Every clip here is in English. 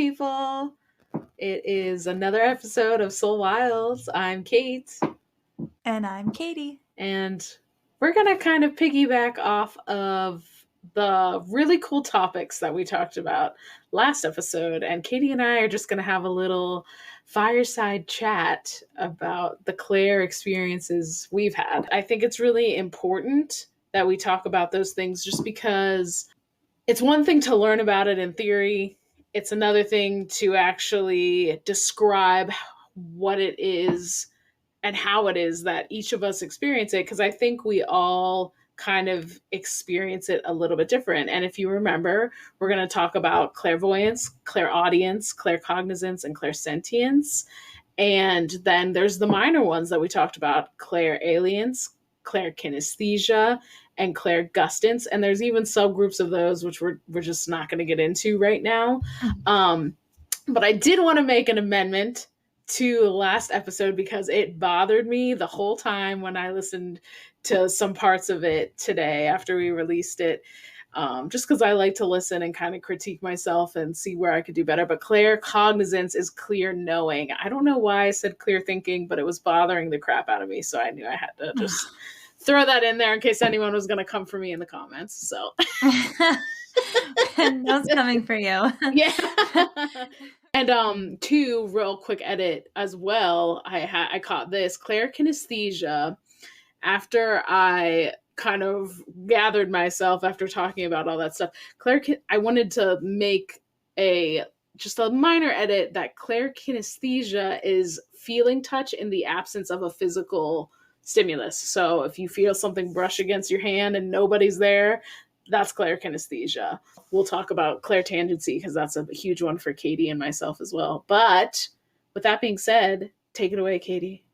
people. It is another episode of Soul Wilds. I'm Kate. And I'm Katie. And we're going to kind of piggyback off of the really cool topics that we talked about last episode. And Katie and I are just going to have a little fireside chat about the Clair experiences we've had. I think it's really important that we talk about those things just because it's one thing to learn about it in theory. It's another thing to actually describe what it is and how it is that each of us experience it, because I think we all kind of experience it a little bit different. And if you remember, we're going to talk about clairvoyance, clairaudience, claircognizance, and clairsentience. And then there's the minor ones that we talked about: clairalience, clairkinesthesia, and clairgustance. And there's even subgroups of those, which we're just not going to get into right now. But I did want to make an amendment to last episode because it bothered me the whole time when I listened to some parts of it today after we released it. Just because I like to listen and kind of critique myself and see where I could do better. But claircognizance is clear knowing. I don't know why I said clear thinking, but it was bothering the crap out of me. So I knew I had to just throw that in there in case anyone was going to come for me in the comments. So That's coming for you. Yeah. And two real quick edit as well. I caught this clairkinesthesia after I kind of gathered myself after talking about all that stuff. I wanted to make just a minor edit that clairkinesthesia is feeling touch in the absence of a physical stimulus. So if you feel something brush against your hand and nobody's there, that's clairkinesthesia. We'll talk about clairtangency because that's a huge one for Katie and myself as well. But with that being said, take it away, Katie.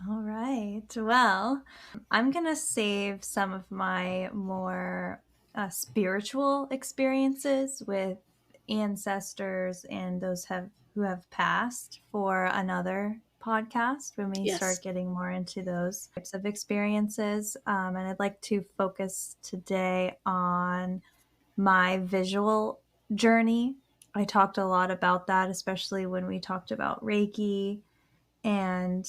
All right. Well, I'm going to save some of my more spiritual experiences with ancestors and those who have passed for another podcast when we start getting more into those types of experiences. And I'd like to focus today on my visual journey. I talked a lot about that, especially when we talked about Reiki, and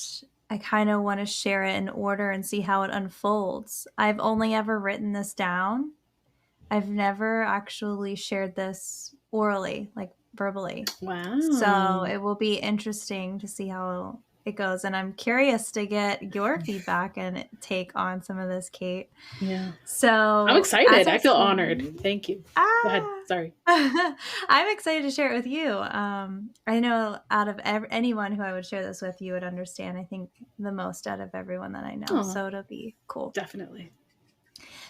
I kind of want to share it in order and see how it unfolds. I've only ever written this down. I've never actually shared this orally, like verbally. Wow. So it will be interesting to see how it goes. And I'm curious to get your feedback and take on some of this, Kate. Yeah. So I'm excited. I feel honored. Thank you. Go ahead. Sorry. I'm excited to share it with you. I know out of anyone who I would share this with, you would understand, I think, the most out of everyone that I know. Aww. So it'll be cool. Definitely.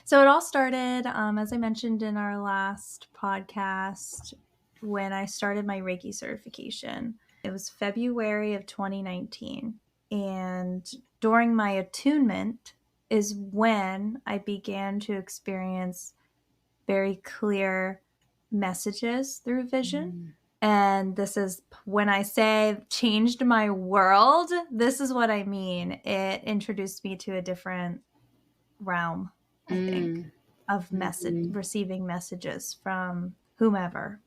So it all started, as I mentioned in our last podcast, when I started my Reiki certification. It was February of 2019. And during my attunement is when I began to experience very clear messages through vision. And this is when I say changed my world, this is what I mean. It introduced me to a different realm, I think, of receiving messages from whomever.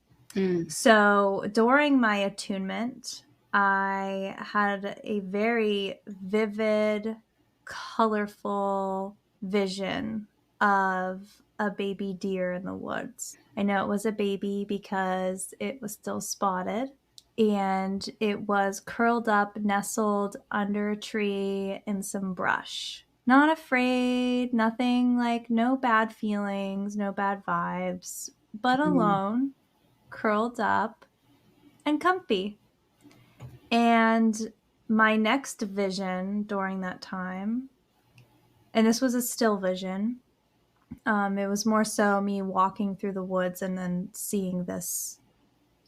So during my attunement, I had a very vivid, colorful vision of a baby deer in the woods. I know it was a baby because it was still spotted, and it was curled up, nestled under a tree in some brush. Not afraid, nothing, like no bad feelings, no bad vibes, but alone, curled up and comfy. And my next vision during that time, and this was a still vision, it was more so me walking through the woods and then seeing this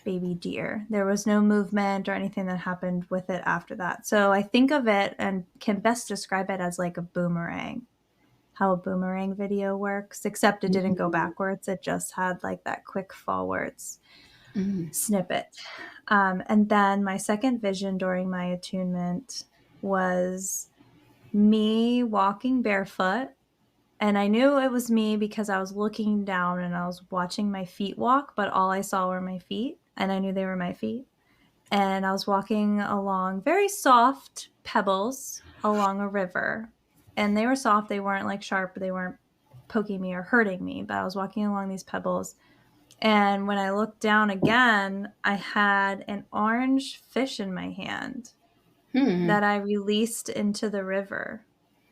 baby deer. There was no movement or anything that happened with it after that. So I think of it and can best describe it as like a boomerang, how a boomerang video works, except it didn't go backwards. It just had like that quick forwards snippet. And then my second vision during my attunement was me walking barefoot. And I knew it was me because I was looking down and I was watching my feet walk, but all I saw were my feet. and I knew they were my feet. And I was walking along very soft pebbles along a river. And they were soft. They weren't like sharp. They weren't poking me or hurting me. But I was walking along these pebbles. And when I looked down again, I had an orange fish in my hand that I released into the river.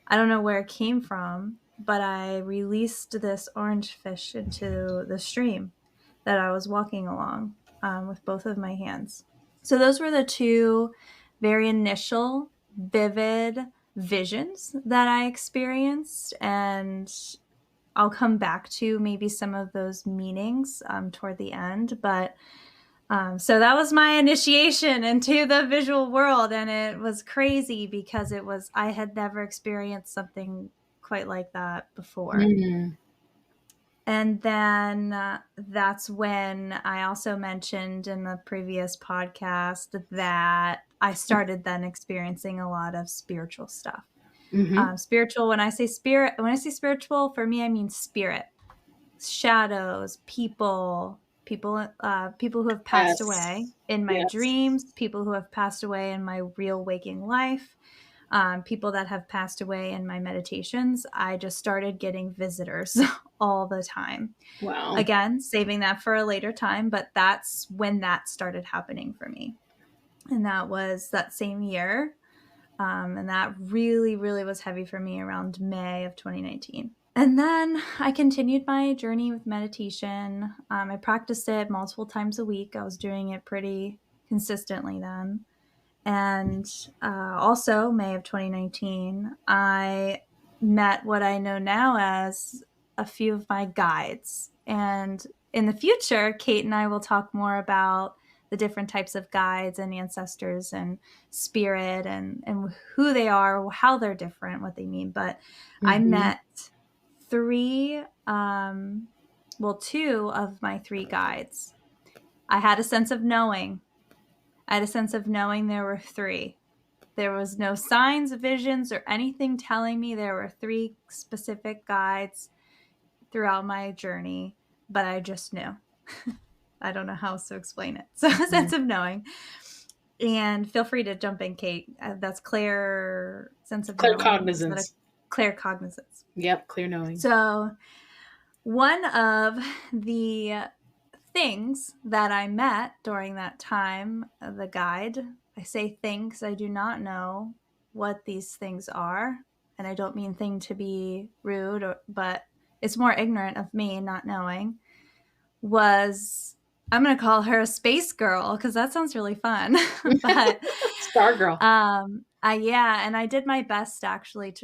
I don't know where it came from, but I released this orange fish into the stream that I was walking along with both of my hands. So those were the two very initial, vivid visions that I experienced. And I'll come back to maybe some of those meanings toward the end. But so that was my initiation into the visual world. And it was crazy because I had never experienced something quite like that before. And then that's when I also mentioned in the previous podcast that I started then experiencing a lot of spiritual stuff. Spiritual, when I say spiritual, for me, I mean spirit, shadows, people who have passed away in my dreams, people who have passed away in my real waking life, people that have passed away in my meditations. I just started getting visitors all the time. Wow. Again, saving that for a later time, but that's when that started happening for me. And that was that same year. And that really, really was heavy for me around May of 2019. And then I continued my journey with meditation. I practiced it multiple times a week. I was doing it pretty consistently then. And also, May of 2019, I met what I know now as a few of my guides. And in the future, Kate and I will talk more about the different types of guides and ancestors and spirit and who they are, how they're different, what they mean. But I met two of my three guides. I had a sense of knowing. There were three. There was no signs, visions, or anything telling me there were three specific guides throughout my journey, but I just knew. I don't know how else to explain it. So a sense of knowing. And feel free to jump in, Kate. That's Clair, sense of knowing. Claircognizance. Claircognizance. Yep, clear knowing. So one of the things that I met during that time, the guide, I say things, I do not know what these things are. And I don't mean thing to be rude, but it's more ignorant of me not knowing, was, I'm going to call her a space girl because that sounds really fun. But Star girl. Yeah, and I did my best actually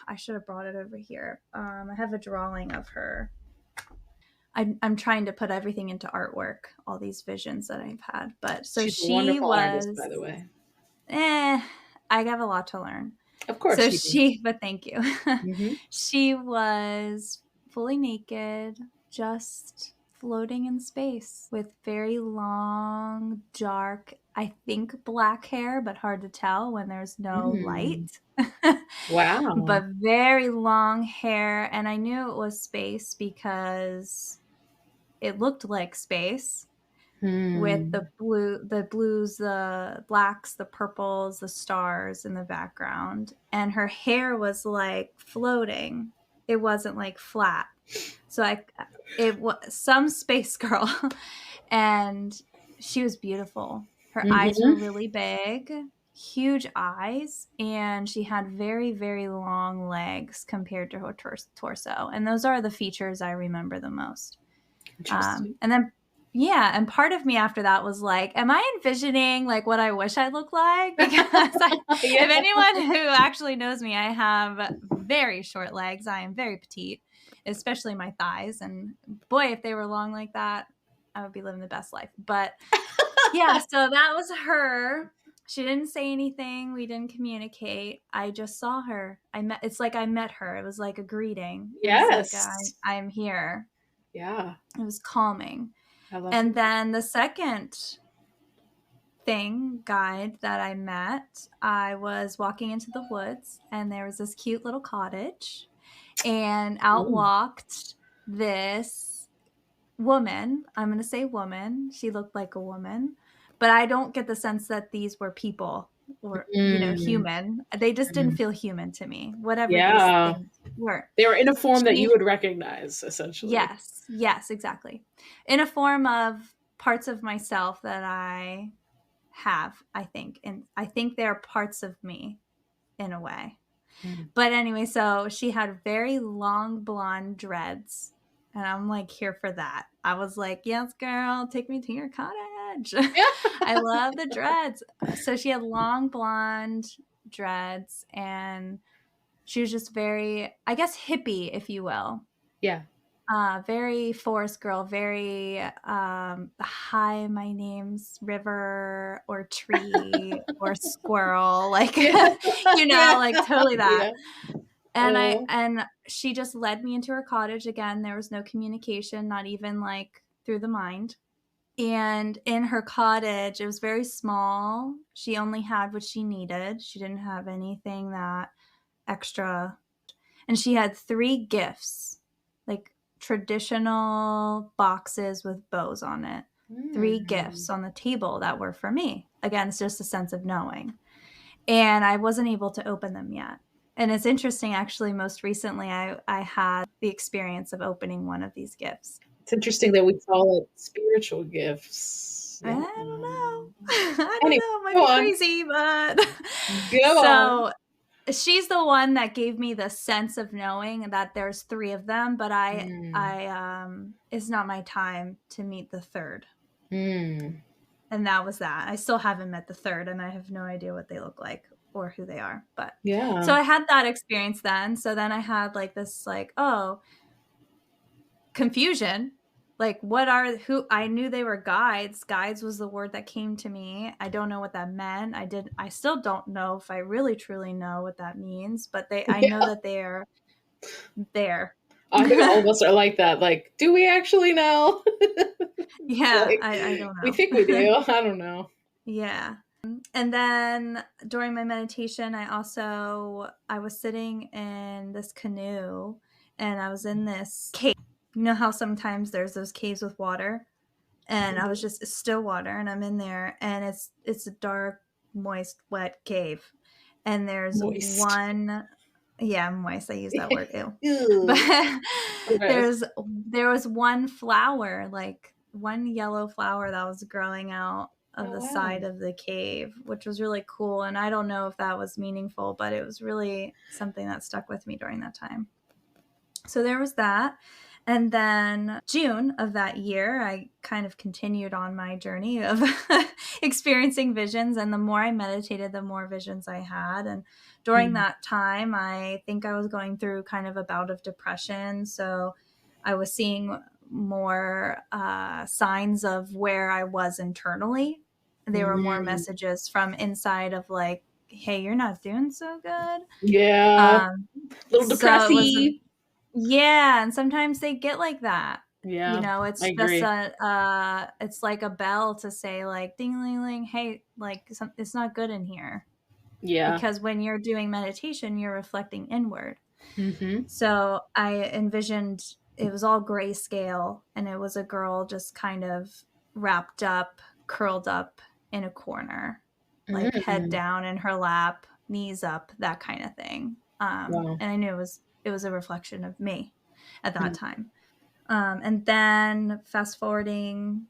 I should have brought it over here. I have a drawing of her. I'm trying to put everything into artwork, all these visions that I've had. But so She's she a wonderful was, artist, by the way. I have a lot to learn. Of course. So but thank you. She was fully naked, just floating in space with very long, dark, I think black hair, but hard to tell when there's no light. Wow. But very long hair. And I knew it was space because it looked like space with the blues, the blacks, the purples, the stars in the background. And her hair was like floating. It wasn't like flat. So it was some space girl. And she was beautiful. Her eyes were really big, huge eyes, and she had very, very long legs compared to her torso. And those are the features I remember the most. Interesting. And then, and part of me after that was like, am I envisioning like what I wish I looked like? Because if anyone who actually knows me, I have very short legs. I am very petite, especially my thighs. And boy, if they were long like that, I would be living the best life. But yeah, so that was her. She didn't say anything. We didn't communicate. I just saw her. It's like I met her. It was like a greeting. Yes. It was like, I'm here. Yeah. It was calming. And then the second guide that I met, I was walking into the woods and there was this cute little cottage, and out walked this woman. I'm going to say woman. She looked like a woman, but I don't get the sense that these were people or, Mm. human. They just didn't Mm. feel human to me, whatever these Yeah. things were. They were in a form that you She, would recognize, essentially. yes, exactly. In a form of parts of myself that I have, I think. And I think they're parts of me in a way. Mm. But anyway, so she had very long blonde dreads. And I'm like here for that. I was like, yes, girl, take me to your cottage. I love the dreads. So she had long blonde dreads and she was just very, I guess, hippie, if you will. Yeah. Very forest girl, very hi, my name's River or Tree or Squirrel, like Yeah. Yeah. like totally that. Yeah. And she just led me into her cottage again. There was no communication, not even like through the mind. And in her cottage, it was very small. She only had what she needed. She didn't have anything that extra. And she had 3 gifts, like traditional boxes with bows on it. 3 Mm. gifts on the table that were for me. Again, it's just a sense of knowing. And I wasn't able to open them yet. And it's interesting, actually, most recently, I had the experience of opening one of these gifts. It's interesting that we call it spiritual gifts. I Yeah. don't know. I don't Anyway, know. It might go be on. crazy, but Go on. so she's the one that gave me the sense of knowing that there's 3 of them, but Mm. it's not my time to meet the third. Mm. And that was that. I still haven't met the third and I have no idea what they look like or who they are. But so Yeah. I had that experience then. So then I had like this confusion. Like who I knew they were guides. Guides was the word that came to me. I don't know what that meant. I still don't know if I really truly know what that means, but I know Yeah. that they're there. I think all of us are like that. Like, do we actually know? Yeah, Like, I don't we think we know. do. I don't know. Yeah. And then during my meditation, I was sitting in this canoe and I was in this cave. You know how sometimes there's those caves with water? And I was just it's still water and I'm in there and it's a dark, moist, wet cave. And there's Moist. one yeah, moist. I use that word, ew. But Ew. Gross. there was one flower, like one yellow flower that was growing out of Oh the wow. side of the cave, which was really cool. And I don't know if that was meaningful, but it was really something that stuck with me during that time. So there was that. And then June of that year, I kind of continued on my journey of experiencing visions. And the more I meditated, the more visions I had. And during Mm. that time, I think I was going through kind of a bout of depression. So I was seeing more signs of where I was internally. There were more Mm. messages from inside of like, hey, you're not doing so good. Yeah. Um, Little so it was depressy. yeah, and sometimes they get like that. Yeah. I It's just agree. it's like a bell to say like ding ling ling, hey, like it's not good in here. Yeah. Because when you're doing meditation, you're reflecting inward. Mm-hmm. So I envisioned it was all grayscale and it was a girl just kind of wrapped up, curled up in a corner, like head Mm. down in her lap, knees up, that kind of thing. Wow. And I knew it was a reflection of me at that Mm. time. And then fast forwarding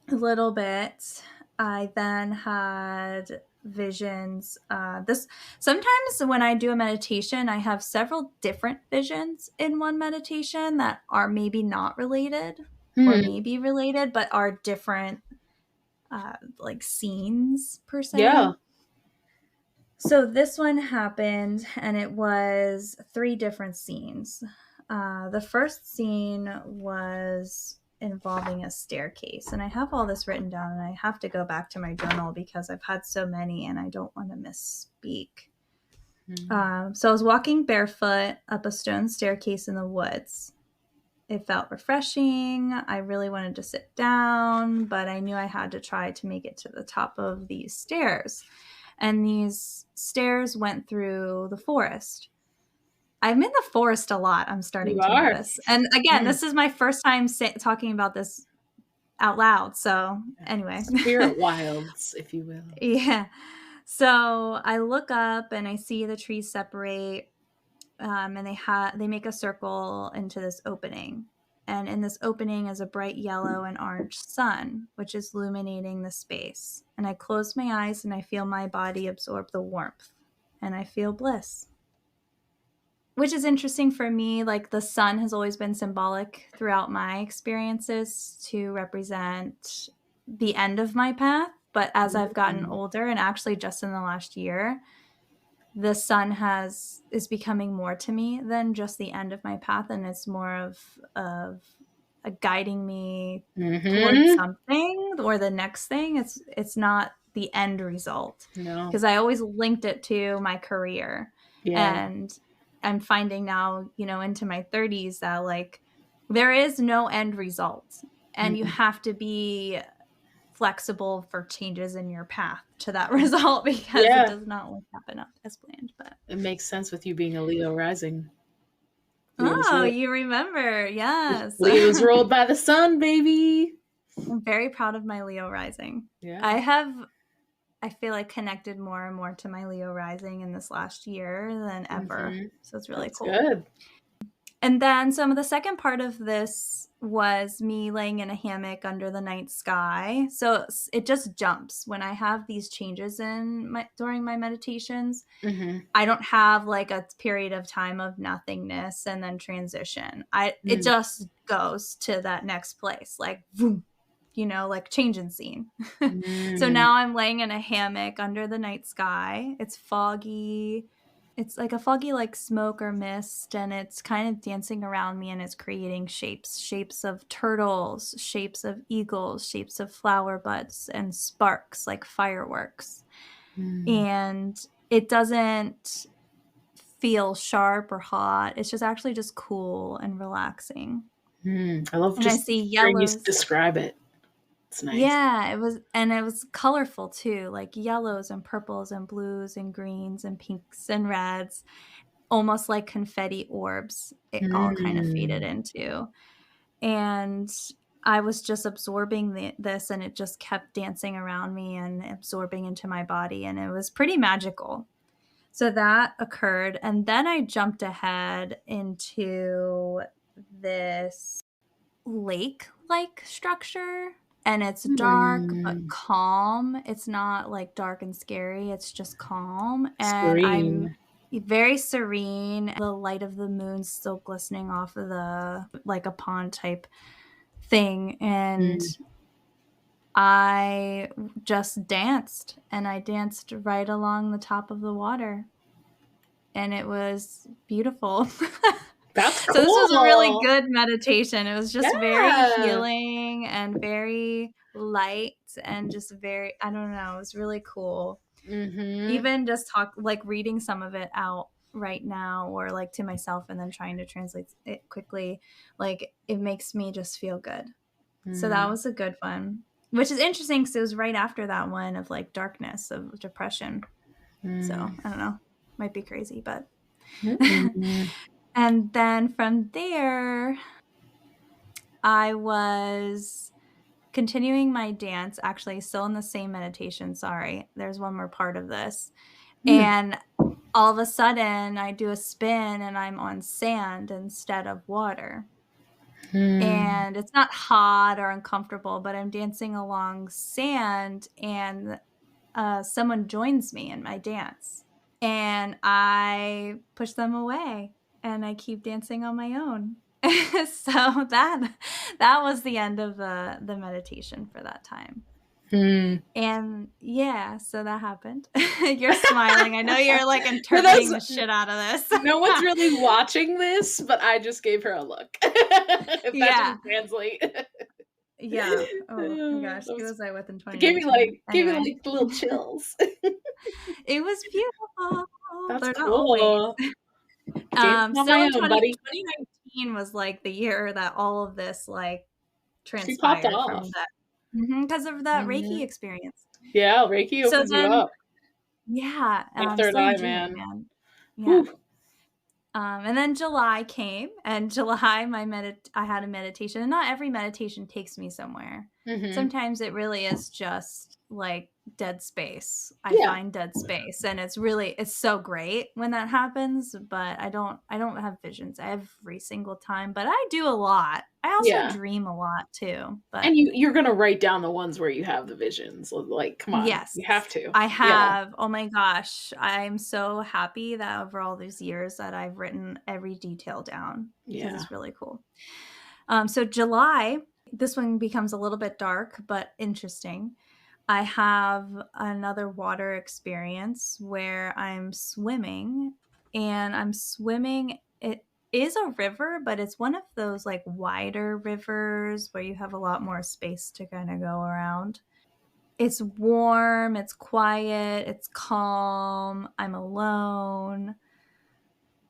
a little bit, I then had visions. This sometimes when I do a meditation, I have several different visions in one meditation that are maybe not related or Hmm. maybe related, but are different, like scenes per se. Yeah. So this one happened, and it was 3 different scenes. The first scene was involving a staircase, and I have all this written down, and I have to go back to my journal because I've had so many, and I don't want to misspeak. Mm. So I was walking barefoot up a stone staircase in the woods. It felt refreshing. I really wanted to sit down, but I knew I had to try to make it to the top of these stairs. And these stairs went through the forest. I'm in the forest a lot, I'm starting You to are. notice. And again, this is my first time talking about this out loud. So anyway. Spirit wilds, if you will. Yeah. So I look up and I see the trees separate, and they make a circle into this opening. And in this opening is a bright yellow and orange sun, which is illuminating the space. And I close my eyes and I feel my body absorb the warmth, and I feel bliss. Which is interesting for me. Like, the sun has always been symbolic throughout my experiences to represent the end of my path. But as I've gotten older, and actually just in the last year, the sun is becoming more to me than just the end of my path, and it's more of guiding me towards something or the next thing. It's not the end result, because I always linked it to my career. And I'm finding now, into my 30s, that like there is no end result, and you have to be flexible for changes in your path to that result, because it does not always happen as planned. But it makes sense with you being a Leo rising. You remember? Yes. Leo's ruled by the sun, baby. I'm very proud of my Leo rising. Yeah. I feel like connected more and more to my Leo rising in this last year than ever. So it's really cool. Good. And then some of the second part of this was me laying in a hammock under the night sky. So it just jumps when I have these changes during my meditations. I don't have like a period of time of nothingness and then transition. It just goes to that next place, like boom, like change in scene. So now I'm laying in a hammock under the night sky. It's foggy. It's like a foggy, like smoke or mist, and it's kind of dancing around me, and it's creating shapes of turtles, shapes of eagles, shapes of flower buds, and sparks like fireworks. And it doesn't feel sharp or hot. It's just actually just cool and relaxing. I love and just I see hearing you yellows. describe it. It's nice. Yeah, it was colorful too, like yellows and purples and blues and greens and pinks and reds, almost like confetti orbs. It all kind of faded into. And I was just absorbing this, and it just kept dancing around me and absorbing into my body, and it was pretty magical. So that occurred, and then I jumped ahead into this lake-like structure. And it's dark but calm. It's not like dark and scary. It's just calm. And Serene. I'm very serene. The light of the moon still glistening off of like a pond type thing. And I just danced. And I danced right along the top of the water. And it was beautiful. That's cool. So this was a really good meditation. It was just very healing and very light, and just very, I don't know, it was really cool. Even just reading some of it out right now, or like to myself, and then trying to translate it quickly, like it makes me just feel good. So that was a good one, which is interesting because it was right after that one of like darkness, of depression. So I don't know, might be crazy, but and then from there, I was continuing my dance, actually still in the same meditation. Sorry, there's one more part of this. And all of a sudden I do a spin and I'm on sand instead of water. And it's not hot or uncomfortable, but I'm dancing along sand, and someone joins me in my dance, and I push them away, and I keep dancing on my own. So that was the end of the meditation for that time. And yeah, so that happened. You're smiling. I know you're like interpreting the shit out of this. No one's really watching this, but I just gave her a look. If that doesn't translate. Yeah. Oh my gosh. Who was I with in 2019? Gave me like little chills. It was beautiful. That's cool. So 2019 was like the year that all of this like transpired from that. Because of that Reiki experience. Yeah, Reiki opens you up. Yeah. My third eye, man. Yeah. And then July came, and July, I had a meditation, and not every meditation takes me somewhere. Sometimes it really is just like dead space. I Yeah. find dead space, and it's so great when that happens, but I don't have visions every single time, but I do a lot. I also Yeah. dream a lot too, but And you're gonna write down the ones where you have the visions. Like, come on, yes, you have to. I Yeah. have. Oh my gosh. I'm so happy that over all these years that I've written every detail down because Yeah. it's really cool. So July, this one becomes a little bit dark, but interesting. I have another water experience where I'm swimming, and I'm swimming. It is a river, but it's one of those like wider rivers where you have a lot more space to kind of go around. It's warm, it's quiet, it's calm. I'm alone.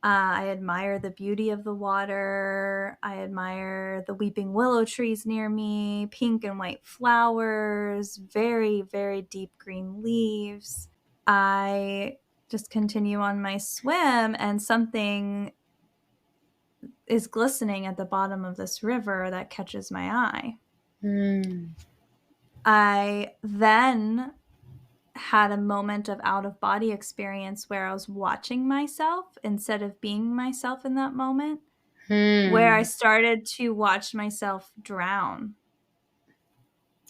I admire the beauty of the water. I admire the weeping willow trees near me, pink and white flowers, very, very deep green leaves. I just continue on my swim, and something is glistening at the bottom of this river that catches my eye. I then had a moment of out of body experience where I was watching myself instead of being myself in that moment, where I started to watch myself drown.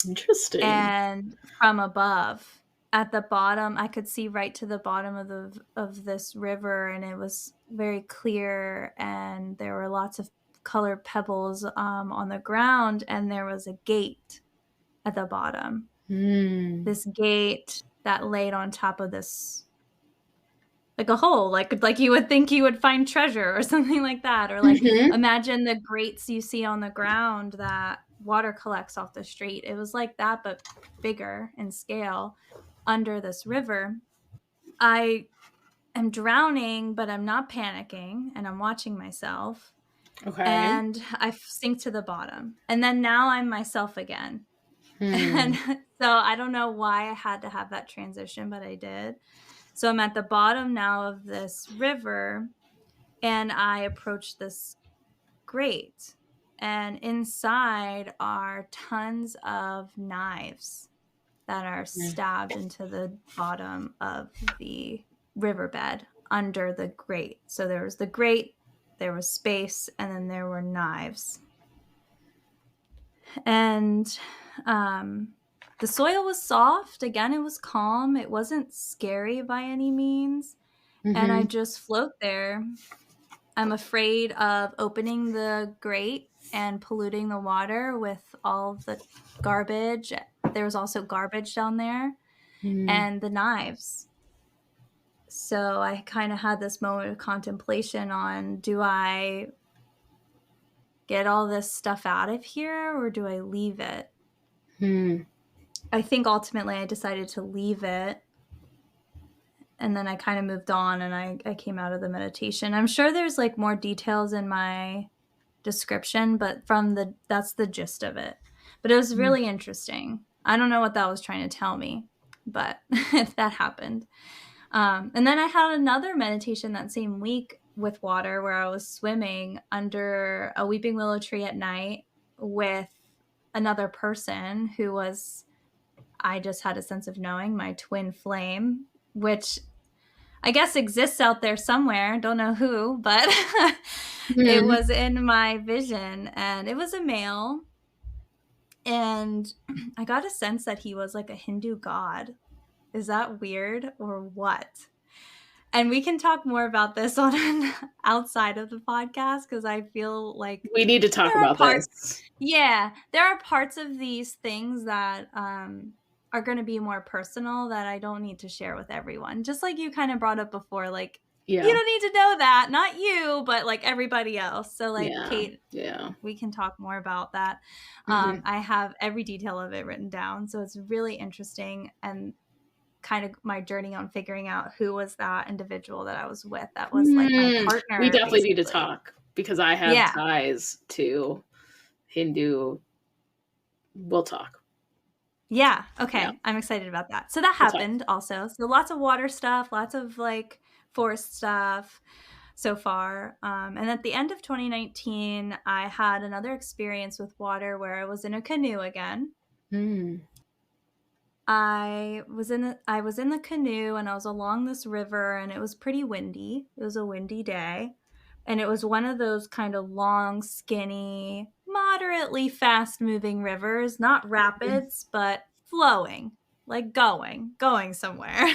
Interesting. And from above, at the bottom, I could see right to the bottom of this river, and it was very clear, and there were lots of colored pebbles on the ground, and there was a gate at the bottom. This gate that laid on top of this, like a hole, like you would think you would find treasure or something like that, or like imagine the grates you see on the ground that water collects off the street. It was like that, but bigger in scale under this river. I am drowning, but I'm not panicking, and I'm watching myself, Okay. and I sink to the bottom, and then now I'm myself again. And so I don't know why I had to have that transition, but I did. So I'm at the bottom now of this river, and I approach this grate, and inside are tons of knives that are stabbed into the bottom of the riverbed under the grate. So there was the grate, there was space, and then there were knives. And the soil was soft. Again, it was calm. It wasn't scary by any means. And I just float there. I'm afraid of opening the grate and polluting the water with all of the garbage. There was also garbage down there and the knives. So I kind of had this moment of contemplation on, do I get all this stuff out of here or do I leave it? I think ultimately I decided to leave it. And then I kind of moved on, and I came out of the meditation. I'm sure there's like more details in my description, but that's the gist of it. But it was really interesting. I don't know what that was trying to tell me, but that happened. And then I had another meditation that same week with water where I was swimming under a weeping willow tree at night with another person who was, I just had a sense of knowing, my twin flame, which I guess exists out there somewhere. Don't know who, but it was in my vision, and it was a male. And I got a sense that he was like a Hindu god. Is that weird or what? And we can talk more about this on outside of the podcast, because I feel like We need to talk there are about parts. this. Yeah, there are parts of these things that are going to be more personal that I don't need to share with everyone. Just like you kind of brought up before, like, Yeah. you don't need to know that, not you, but like everybody else. So like Kate, Yeah. we can talk more about that. I have every detail of it written down. So it's really interesting, and kind of my journey on figuring out who was that individual that I was with. That was like my partner. We definitely need to basically. talk, because I have ties to Hindu. We'll talk. Yeah. Okay. Yeah. I'm excited about that. So that happened also. So lots of water stuff, lots of like forest stuff. so far. And at the end of 2019, I had another experience with water where I was in a canoe again. Mm. I was in the canoe, and I was along this river, and it was pretty windy. It was a windy day, and it was one of those kind of long, skinny, moderately fast-moving rivers, not rapids, but flowing, like going somewhere.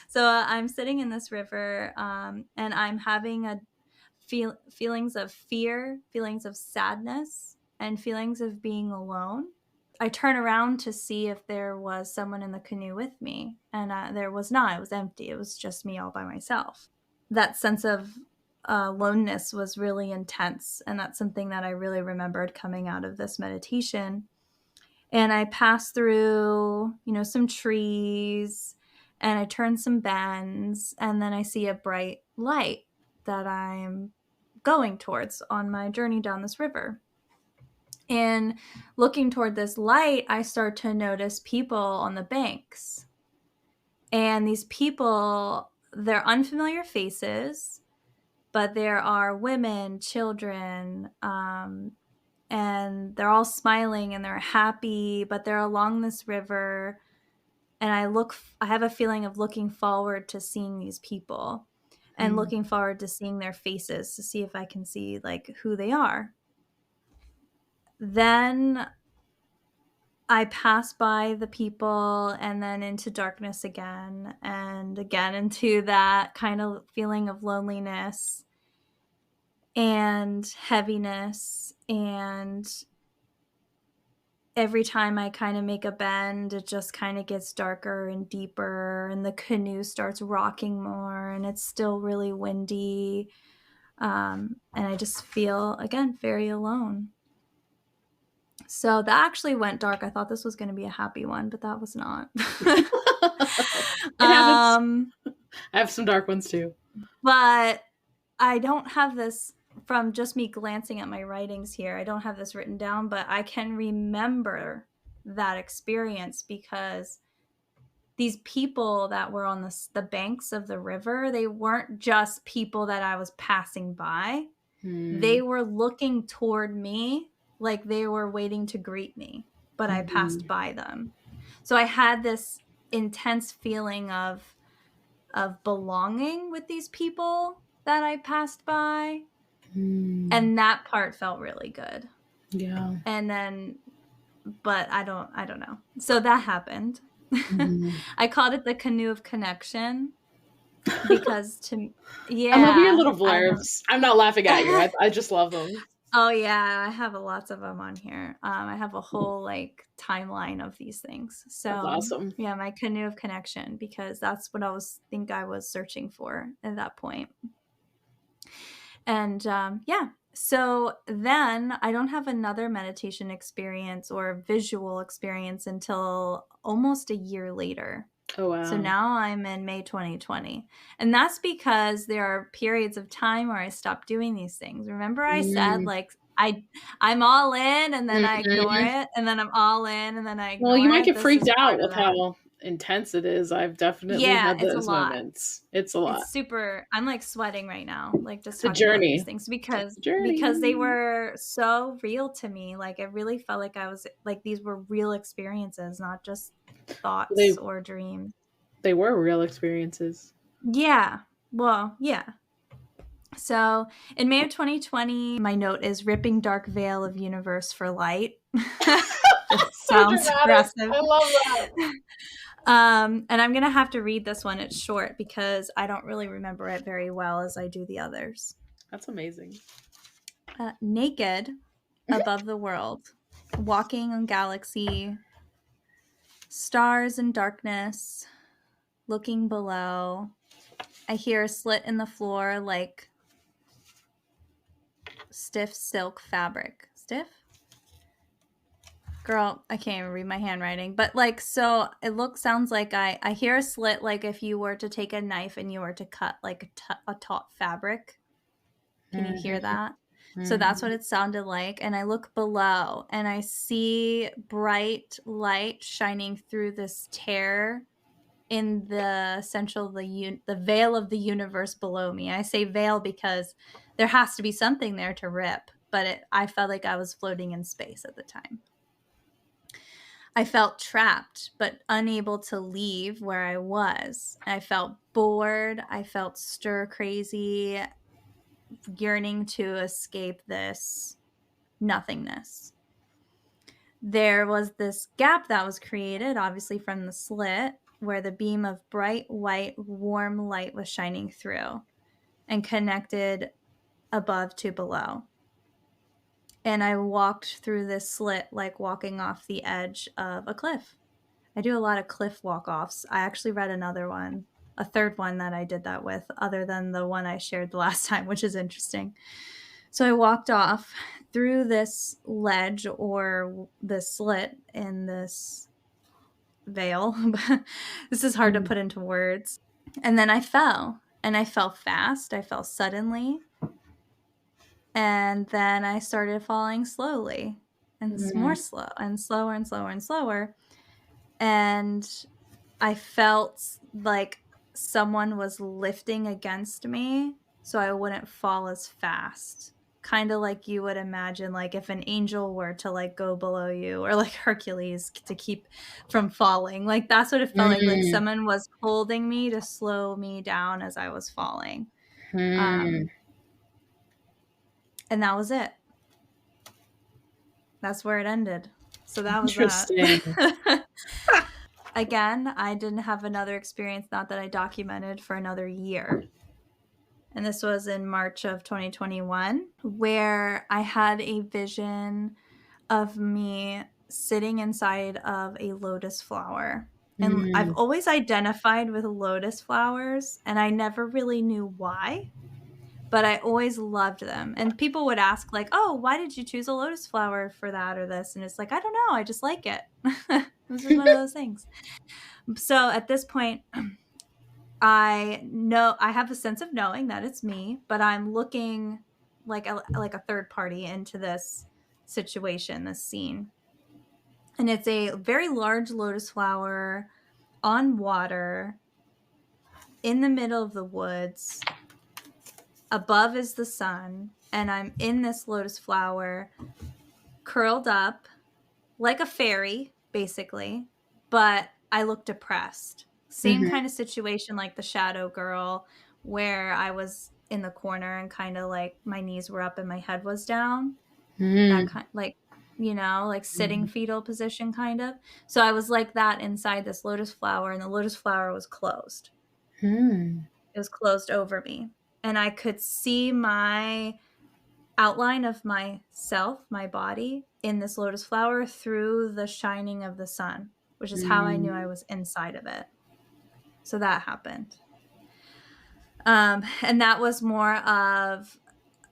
So I'm sitting in this river, and I'm having feelings of fear, feelings of sadness, and feelings of being alone. I turn around to see if there was someone in the canoe with me, and there was not. It was empty. It was just me all by myself. That sense of aloneness was really intense, and that's something that I really remembered coming out of this meditation. And I passed through, some trees, and I turn some bends, and then I see a bright light that I'm going towards on my journey down this river. And looking toward this light, I start to notice people on the banks. And these people, they're unfamiliar faces, but there are women, children, and they're all smiling and they're happy, but they're along this river. And I have a feeling of looking forward to seeing these people and looking forward to seeing their faces to see if I can see like who they are. Then I pass by the people and then into darkness again and again into that kind of feeling of loneliness and heaviness. And every time I kind of make a bend, it just kind of gets darker and deeper, and the canoe starts rocking more, and it's still really windy. And I just feel, again, very alone. So that actually went dark. I thought this was going to be a happy one, but that was not. It happens. I have some dark ones too. But I don't have this from just me glancing at my writings here. I don't have this written down, but I can remember that experience because these people that were on the banks of the river, they weren't just people that I was passing by. They were looking toward me like they were waiting to greet me, but I passed by them. So I had this intense feeling of belonging with these people that I passed by. And that part felt really good. Yeah. And then, but I don't know. So that happened. I called it the canoe of connection because I love your yeah. little blurbs. I'm not laughing at you. I just love them. Oh yeah, I have lots of them on here. I have a whole like timeline of these things. So That's awesome. yeah, my canoe of connection, because that's what I was searching for at that point. And yeah, so then I don't have another meditation experience or visual experience until almost a year later. Oh, wow. So now I'm in May 2020. And that's because there are periods of time where I stop doing these things. Remember I said like I'm all in and then I ignore it, and then I'm all in and then I Well, ignore you might it. get This is freaked out part of with that. how intense it is. I've definitely Yeah, had it's a those lot. moments. It's a lot. It's super. I'm like sweating right now, like just It's a talking about journey. these things because Journey. they were so real to me. Like it really felt like I was like these were real experiences, not just thoughts or dreams. They were real experiences. Yeah. Well, yeah. So in May of 2020, my note is ripping dark veil of universe for light. Sounds aggressive. I love that. And I'm going to have to read this one. It's short because I don't really remember it very well as I do the others. That's amazing. Naked above the world, walking on galaxy, stars and darkness, looking below. I hear a slit in the floor like stiff silk fabric. Stiff? Girl, I can't even read my handwriting. But like, so it sounds like I hear a slit like if you were to take a knife and you were to cut like a taut fabric. Can you hear that? So that's what it sounded like. And I look below and I see bright light shining through this tear in the central, the veil of the universe below me. I say veil because there has to be something there to rip, but I felt like I was floating in space at the time. I felt trapped, but unable to leave where I was. I felt bored. I felt stir crazy, yearning to escape this nothingness. There was this gap that was created, obviously from the slit, where the beam of bright white warm light was shining through and connected above to below. And I walked through this slit like walking off the edge of a cliff. I do a lot of cliff walk-offs. I actually read another one, a third one that I did that with, other than the one I shared the last time, which is interesting. So I walked off through this ledge or this slit in this veil. This is hard to put into words. And then I fell, and I fell fast. I fell suddenly. And then I started falling slowly and more slow and slower and slower and slower. And I felt like someone was lifting against me so I wouldn't fall as fast. Kind of like you would imagine, like if an angel were to like go below you, or like Hercules to keep from falling. Like that's what it felt like someone was holding me to slow me down as I was falling. And that was it. That's where it ended. So that was that. Again, I didn't have another experience, not that I documented, for another year. And this was in March of 2021, where I had a vision of me sitting inside of a lotus flower. And I've always identified with lotus flowers, and I never really knew why, but I always loved them. And people would ask, like, oh, why did you choose a lotus flower for that or this? And it's like, I don't know. I just like it. This is one of those things. So at this point, I know I have a sense of knowing that it's me, but I'm looking like a third party into this situation, this scene. And it's a very large lotus flower on water in the middle of the woods. Above is the sun, and I'm in this lotus flower curled up like a fairy, basically, but I look depressed. Same kind of situation like the shadow girl, where I was in the corner and kind of like my knees were up and my head was down. That kind, like, you know, like sitting fetal position kind of. So I was like that inside this lotus flower, and the lotus flower was closed. It was closed over me, and I could see my outline of myself, my body, in this lotus flower through the shining of the sun, which is how I knew I was inside of it. So that happened. And that was more of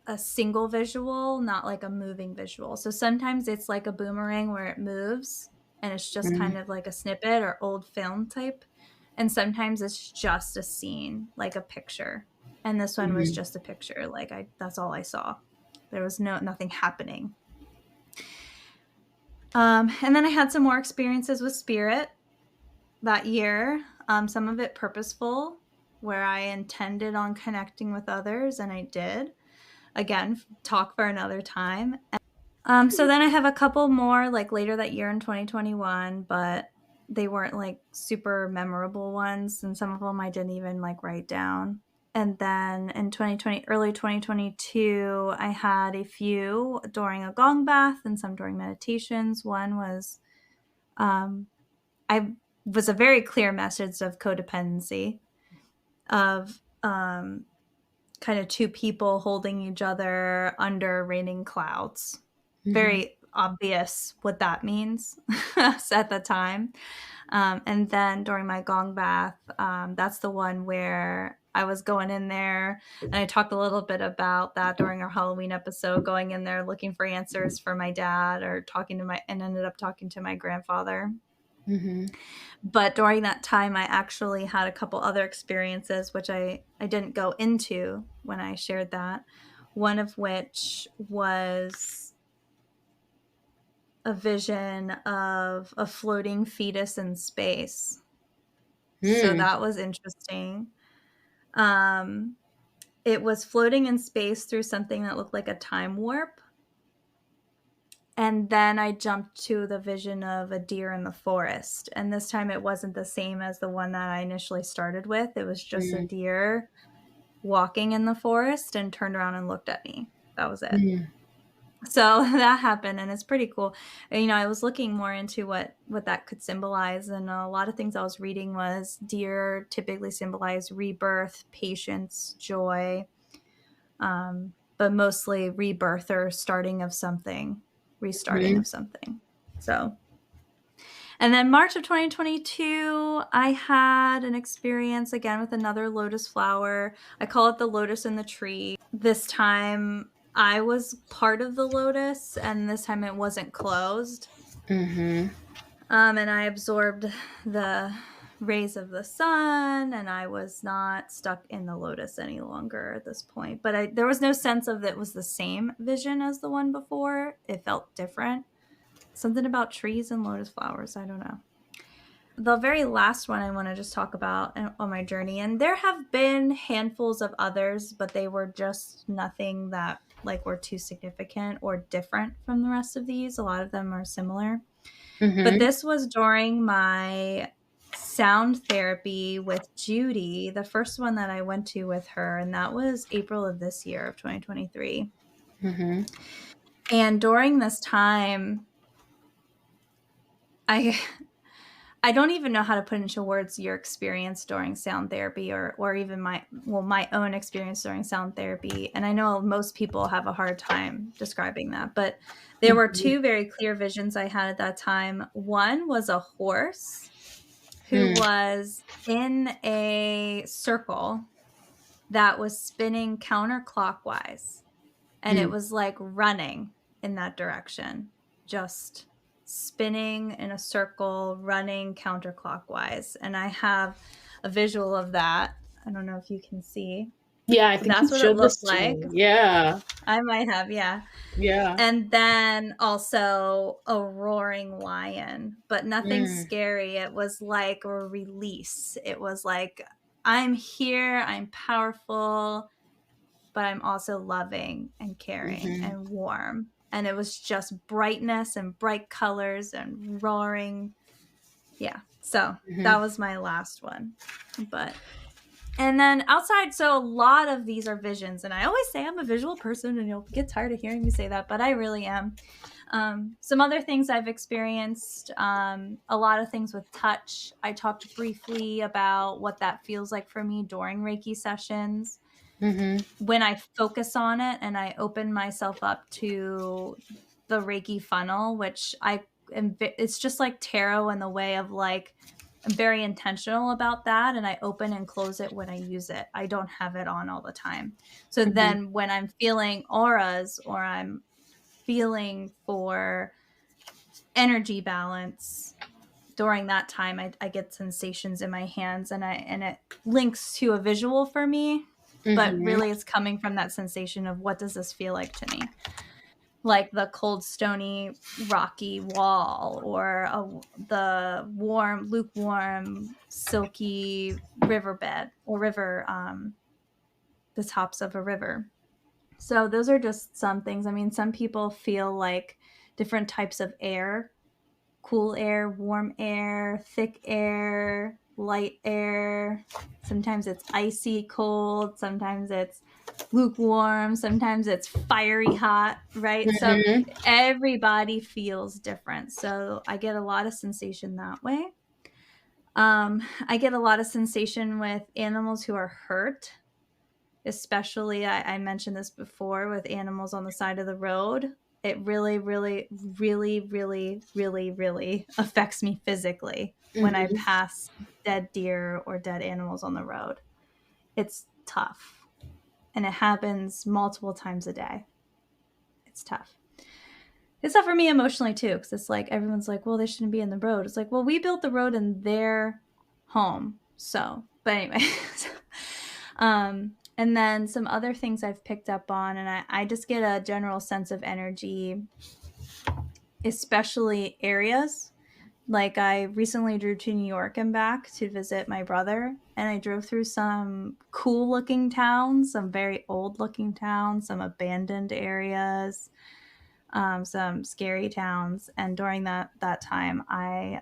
a single visual, not like a moving visual. So sometimes it's like a boomerang where it moves and it's just kind of like a snippet or old film type. And sometimes it's just a scene, like a picture. And this one was just a picture. Like that's all I saw. There was nothing happening. And then I had some more experiences with spirit that year. Some of it purposeful, where I intended on connecting with others, and I did. Again, talk for another time. So then I have a couple more like later that year in 2021, but they weren't like super memorable ones, and some of them I didn't even like write down. And then in 2020, early 2022, I had a few during a gong bath and some during meditations. One was, I was a very clear message of codependency, of kind of two people holding each other under raining clouds. Very obvious what that means at the time. And then during my gong bath, that's the one where I was going in there, and I talked a little bit about that during our Halloween episode, going in there looking for answers for my dad, or and ended up talking to my grandfather. But during that time, I actually had a couple other experiences, which I didn't go into when I shared that. One of which was a vision of a floating fetus in space. So that was interesting. It was floating in space through something that looked like a time warp. And then I jumped to the vision of a deer in the forest. And this time it wasn't the same as the one that I initially started with. It was just a deer walking in the forest and turned around and looked at me. That was it. So that happened, and it's pretty cool. And, I was looking more into what that could symbolize, and a lot of things I was reading was deer typically symbolize rebirth, patience, joy, but mostly rebirth or starting of something, restarting of something. So, and then March of 2022, I had an experience again with another lotus flower. I call it the lotus in the tree. This time I was part of the lotus, and this time it wasn't closed. And I absorbed the rays of the sun, and I was not stuck in the lotus any longer at this point. But there was no sense of it was the same vision as the one before. It felt different. Something about trees and lotus flowers. I don't know. The very last one I want to just talk about on my journey, and there have been handfuls of others, but they were just nothing that were too significant or different from the rest of these. A lot of them are similar. But this was during my sound therapy with Judy, the first one that I went to with her, and that was April of this year of 2023. And during this time, I don't even know how to put into words your experience during sound therapy or even my own experience during sound therapy. And I know most people have a hard time describing that, but there were two very clear visions I had at that time. One was a horse who was in a circle that was spinning counterclockwise. And it was like running in that direction, just spinning in a circle, running counterclockwise. And I have a visual of that. I don't know if you can see. Yeah, I think That's you what it showed this looked to like. me. Yeah. I might have, yeah. Yeah. And then also a roaring lion, but nothing scary. It was like a release. It was like, I'm here, I'm powerful, but I'm also loving and caring and warm. And it was just brightness and bright colors and roaring. Yeah. So that was my last one. And then outside, so a lot of these are visions. And I always say I'm a visual person, and you'll get tired of hearing me say that, but I really am. Some other things I've experienced, a lot of things with touch. I talked briefly about what that feels like for me during Reiki sessions. When I focus on it and I open myself up to the Reiki funnel, which it's just like tarot in the way of I'm very intentional about that, and I open and close it when I use it. I don't have it on all the time. So then when I'm feeling auras or I'm feeling for energy balance during that time, I get sensations in my hands, and it links to a visual for me. But really it's coming from that sensation of what does this feel like to me? Like the cold, stony, rocky wall, or the warm, lukewarm, silky riverbed or river, the tops of a river. So those are just some things. I mean, some people feel like different types of air, cool air, warm air, thick air, light air. Sometimes it's icy cold. Sometimes it's lukewarm. Sometimes it's fiery hot, right? So everybody feels different. So I get a lot of sensation that way. I get a lot of sensation with animals who are hurt, especially I mentioned this before with animals on the side of the road. It really, really, really, really, really, really affects me physically when I pass dead deer or dead animals on the road. It's tough. And it happens multiple times a day. It's tough. It's tough for me emotionally too, because it's like everyone's like, well, they shouldn't be in the road. It's like, well, we built the road in their home. So, but anyway. And then some other things I've picked up on, and I just get a general sense of energy, especially areas Like, I recently drove to New York and back to visit my brother, and I drove through some cool looking towns, some very old looking towns, some abandoned areas, some scary towns. And during that time, I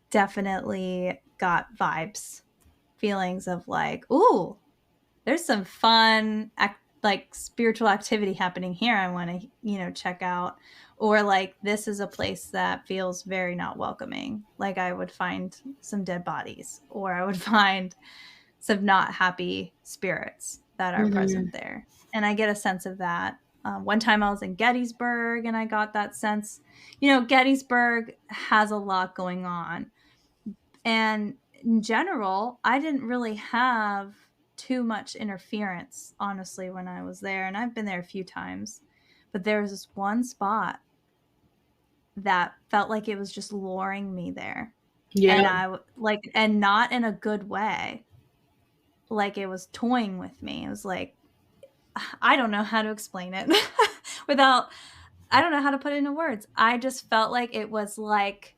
definitely got vibes, feelings of like, ooh, there's some fun like spiritual activity happening here. I want to, check out. Or like, this is a place that feels very not welcoming. Like, I would find some dead bodies, or I would find some not happy spirits that are Mm-hmm. present there. And I get a sense of that. One time I was in Gettysburg and I got that sense. Gettysburg has a lot going on. And in general, I didn't really have too much interference, honestly, when I was there. And I've been there a few times. But there was this one spot that felt like it was just luring me there. Yeah. And and not in a good way. Like, it was toying with me. It was like, I don't know how to explain it I don't know how to put it into words. I just felt like it was like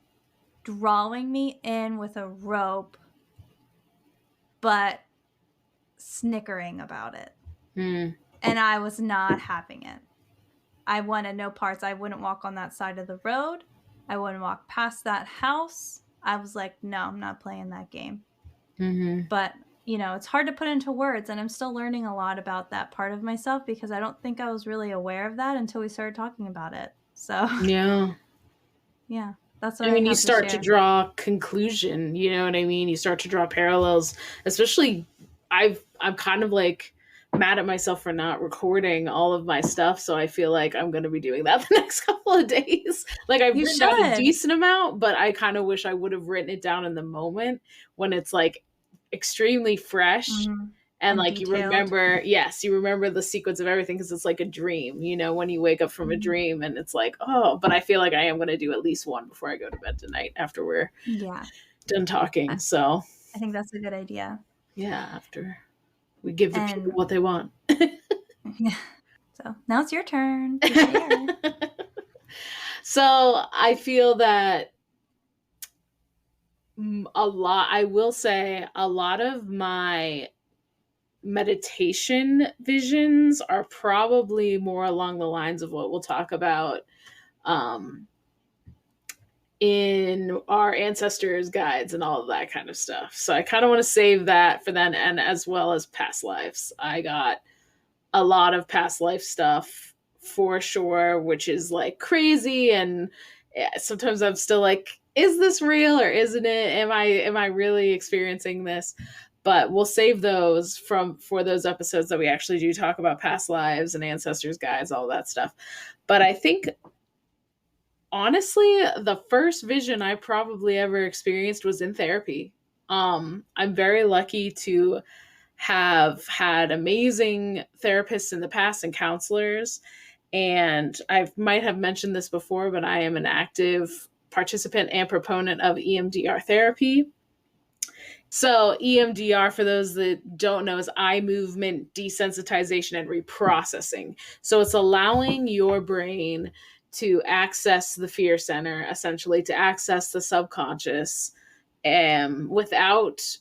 drawing me in with a rope, but snickering about it. Mm. And I was not having it. I wanted no parts. I wouldn't walk on that side of the road. I wouldn't walk past that house. I was like, no, I'm not playing that game. Mm-hmm. But, it's hard to put into words. And I'm still learning a lot about that part of myself, because I don't think I was really aware of that until we started talking about it. So, Yeah. yeah, that's what I I mean, you have to start to share. draw conclusion, you know what I mean? You start to draw parallels, especially I'm kind of like mad at myself for not recording all of my stuff, so I feel like I'm going to be doing that the next couple of days. Like, I've You written down a should. decent amount, but I kind of wish I would have written it down in the moment when it's like extremely fresh. Mm-hmm. And And like, you detailed. remember, yes, you remember the sequence of everything because it's like a dream, when you wake up from a Mm-hmm. dream and it's like, oh, but I feel like I am going to do at least one before I go to bed tonight after we're Yeah, done talking. So, I think that's a good idea. yeah, after we give the people And what they want. yeah. So now it's your turn to share. So, I feel that I will say, a lot of my meditation visions are probably more along the lines of what we'll talk about um, in our ancestors' guides and all of that kind of stuff. So I kind of want to save that for then, and as well as past lives. I got a lot of past life stuff for sure, which is like crazy, and sometimes I'm still like, is this real or isn't it? Am I really experiencing this? But we'll save those for those episodes that we actually do talk about past lives and ancestors guides, all that stuff. But I think, honestly, the first vision I probably ever experienced was in therapy. I'm very lucky to have had amazing therapists in the past and counselors. And I might have mentioned this before, but I am an active participant and proponent of EMDR therapy. So, EMDR, for those that don't know, is eye movement desensitization and reprocessing. So, it's allowing your brain to access the fear center, essentially, to access the subconscious, without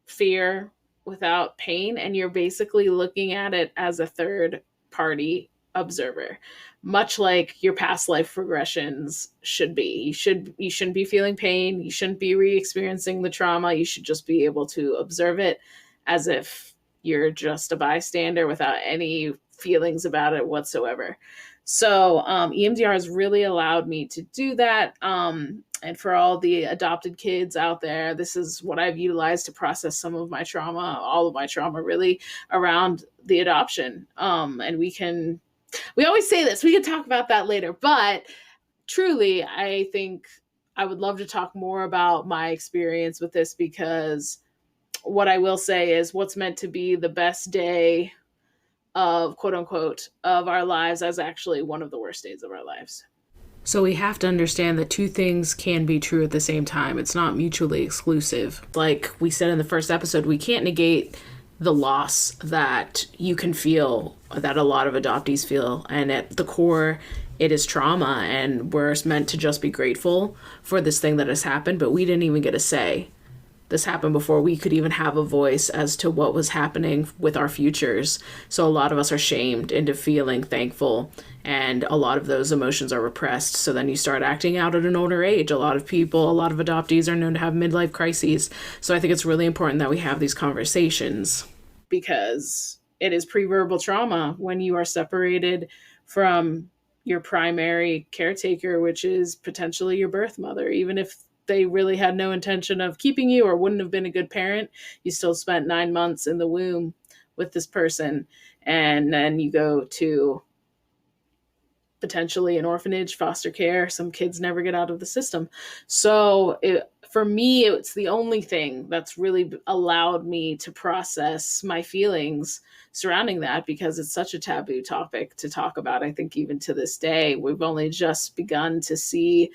fear, without pain. And you're basically looking at it as a third party observer, much like your past life regressions should be. You shouldn't be feeling pain, you shouldn't be re-experiencing the trauma. You should just be able to observe it as if you're just a bystander without any feelings about it whatsoever. So, EMDR has really allowed me to do that. And for all the adopted kids out there, this is what I've utilized to process some of my trauma, all of my trauma, really, around the adoption. And we always say this, we can talk about that later, but truly, I think I would love to talk more about my experience with this, because what I will say is, what's meant to be the best day of, quote unquote, of our lives as actually one of the worst days of our lives. So we have to understand that two things can be true at the same time. It's not mutually exclusive. Like we said in the first episode, we can't negate the loss that you can feel, that a lot of adoptees feel. And at the core, it is trauma and we're meant to just be grateful for this thing that has happened, but we didn't even get a say. This happened before we could even have a voice as to what was happening with our futures. So a lot of us are shamed into feeling thankful, and a lot of those emotions are repressed. So then you start acting out at an older age. A lot of people, a lot of adoptees are known to have midlife crises. So I think it's really important that we have these conversations, because it is pre-verbal trauma when you are separated from your primary caretaker, which is potentially your birth mother. Even if they really had no intention of keeping you or wouldn't have been a good parent, you still spent 9 months in the womb with this person. And then you go to potentially an orphanage, foster care. Some kids never get out of the system. So for me, it's the only thing that's really allowed me to process my feelings surrounding that, because it's such a taboo topic to talk about. I think even to this day, we've only just begun to see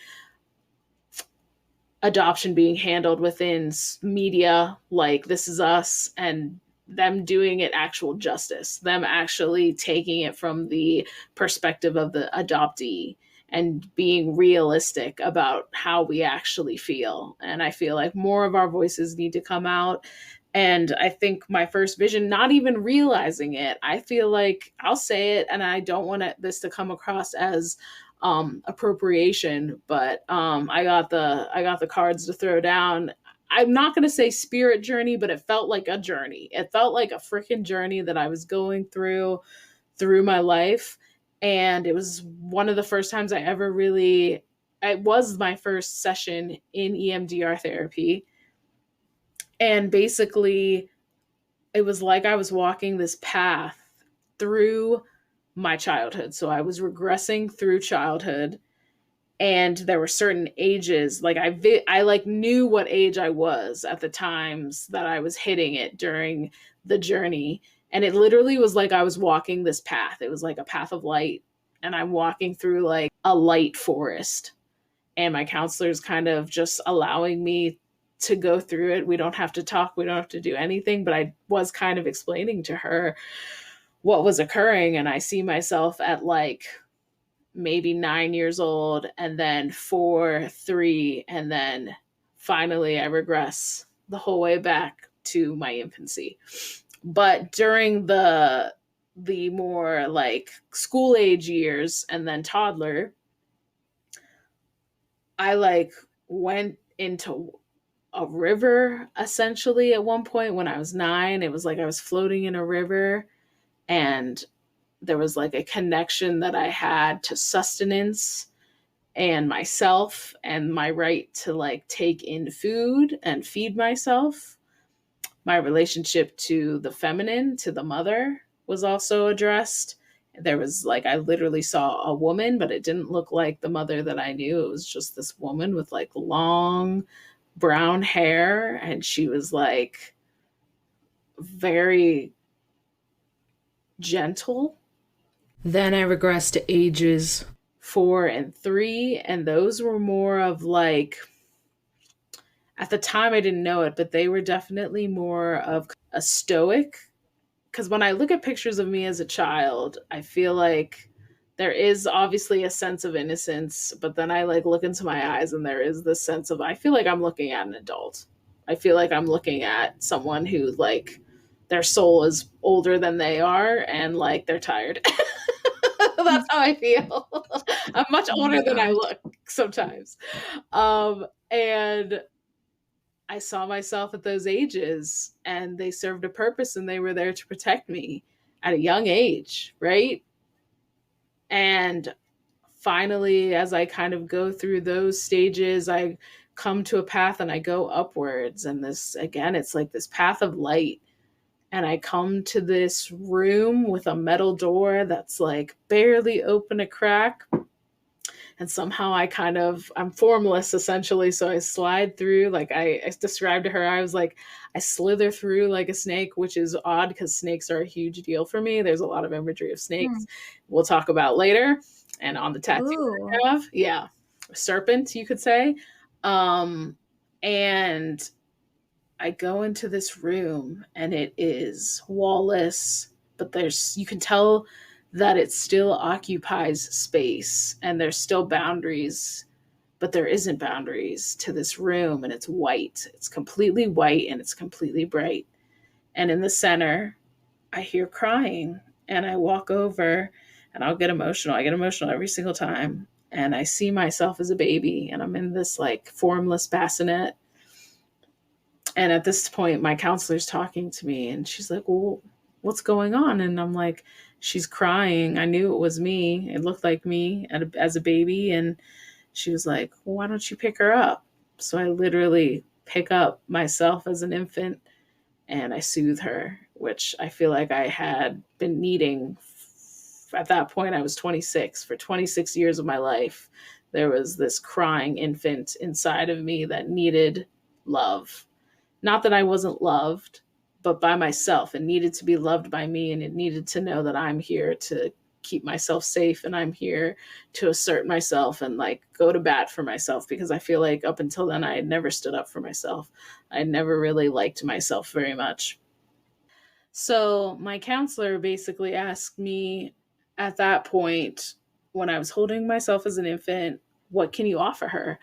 adoption being handled within media like This Is Us, and them doing it actual justice, them actually taking it from the perspective of the adoptee and being realistic about how we actually feel. And I feel like more of our voices need to come out. And I think my first vision, not even realizing it, I feel like I'll say it, and I don't want this to come across as appropriation, but I got the cards to throw down. I'm not going to say spirit journey, but it felt like a journey. It felt like a freaking journey that I was going through my life. And it was one of the first times I ever really, it was my first session in EMDR therapy. And basically, it was like I was walking this path through my childhood. So I was regressing through childhood, and there were certain ages, like I like knew what age I was at the times that I was hitting it during the journey. And it literally was like I was walking this path. It was like a path of light, and I'm walking through like a light forest, and my counselor's kind of just allowing me to go through it. We don't have to talk, we don't have to do anything, but I was kind of explaining to her what was occurring. And I see myself at like maybe 9 years old, and then 4, 3, and then finally I regress the whole way back to my infancy. But during the more like school age years and then toddler, I like went into a river essentially at one point when I was 9. It was like I was floating in a river, and there was like a connection that I had to sustenance and myself and my right to like take in food and feed myself. My relationship to the feminine, to the mother, was also addressed. There was like, I literally saw a woman, but it didn't look like the mother that I knew. It was just this woman with like long brown hair, and she was like very gentle. Then I regressed to ages 4 and 3, and those were more of like, at the time I didn't know it, but they were definitely more of a stoic. Because when I look at pictures of me as a child, I feel like there is obviously a sense of innocence, but then I like look into my eyes and there is this sense of, I feel like I'm looking at an adult. I feel like I'm looking at someone who like their soul is older than they are, and like they're tired. That's how I feel. I'm much Oh older my than I gosh. look sometimes. And I saw myself at those ages, and they served a purpose, and they were there to protect me at a young age, right? And finally, as I kind of go through those stages, I come to a path and I go upwards. And this, again, it's like this path of light. And I come to this room with a metal door that's like barely open a crack. And somehow I'm formless essentially. So I slide through, like I described to her, I was like, I slither through like a snake, which is odd because snakes are a huge deal for me. There's a lot of imagery of snakes Hmm. we'll talk about later. And on the tattoo Ooh. I have, yeah, serpent, you could say. And I go into this room, and it is wallless, but you can tell that it still occupies space and there's still boundaries, but there isn't boundaries to this room, and it's white. It's completely white and it's completely bright. And in the center, I hear crying, and I walk over and I'll get emotional. I get emotional every single time. And I see myself as a baby, and I'm in this like formless bassinet. And at this point, my counselor's talking to me, and she's like, "Well, what's going on?" And I'm like, "She's crying. I knew it was me. It looked like me as a baby." And she was like, "Well, why don't you pick her up?" So I literally pick up myself as an infant and I soothe her, which I feel like I had been needing. At that point, I was 26. For 26 years of my life, there was this crying infant inside of me that needed love. Not that I wasn't loved, but by myself. It needed to be loved by me, and it needed to know that I'm here to keep myself safe, and I'm here to assert myself and like go to bat for myself, because I feel like up until then I had never stood up for myself. I never really liked myself very much. So my counselor basically asked me at that point, when I was holding myself as an infant, what can you offer her?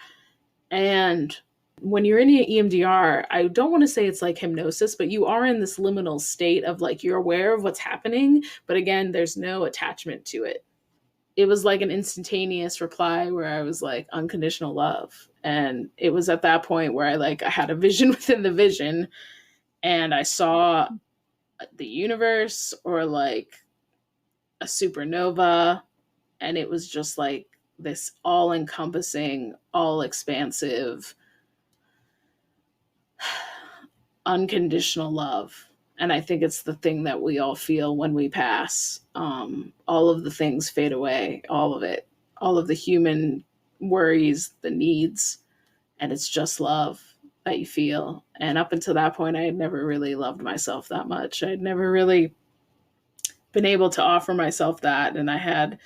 And when you're in EMDR, I don't want to say it's like hypnosis, but you are in this liminal state of like you're aware of what's happening, but again, there's no attachment to it. It was like an instantaneous reply where I was like unconditional love. And it was at that point where I had a vision within the vision, and I saw the universe or like a supernova, and it was just like this all encompassing, all expansive, unconditional love. And I think it's the thing that we all feel when we pass. All of the things fade away, all of it, all of the human worries, the needs, and it's just love that you feel. And up until that point, I had never really loved myself that much. I had never really been able to offer myself that. And I had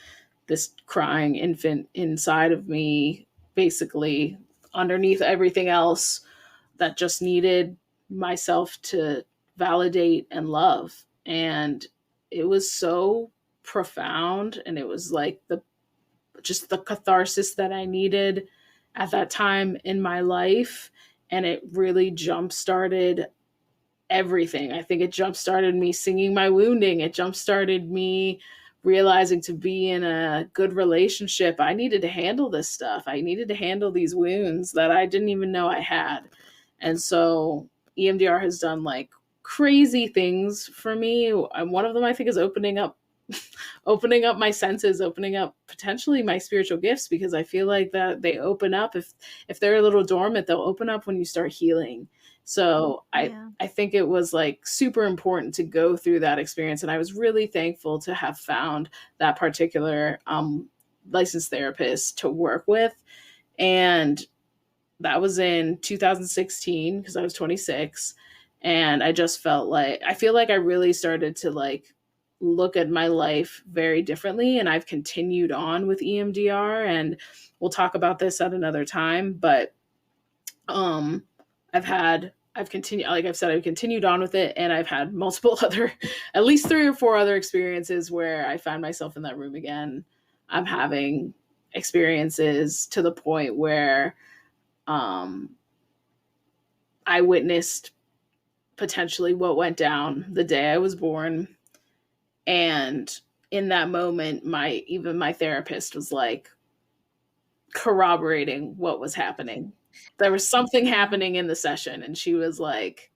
this crying infant inside of me, basically underneath everything else, that just needed myself to validate and love. And it was so profound, and it was like the catharsis that I needed at that time in my life. And it really jump started everything. I think it jump started me singing my wounding. It jump started me realizing to be in a good relationship, I needed to handle this stuff. I needed to handle these wounds that I didn't even know I had. And so EMDR has done like crazy things for me. And one of them I think is opening up my senses, opening up potentially my spiritual gifts, because I feel like that they open up if they're a little dormant, they'll open up when you start healing. So I think it was like super important to go through that experience. And I was really thankful to have found that particular licensed therapist to work with. And that was in 2016 because I was 26. And I just felt like, I feel like I really started to like look at my life very differently. And I've continued on with EMDR, and we'll talk about this at another time. But I've continued, like I've said, I've continued on with it, and I've had multiple other, at least 3 or 4 other experiences where I found myself in that room again. I'm having experiences to the point where I witnessed potentially what went down the day I was born. And in that moment, my therapist was like corroborating what was happening. There was something happening in the session, and she was like,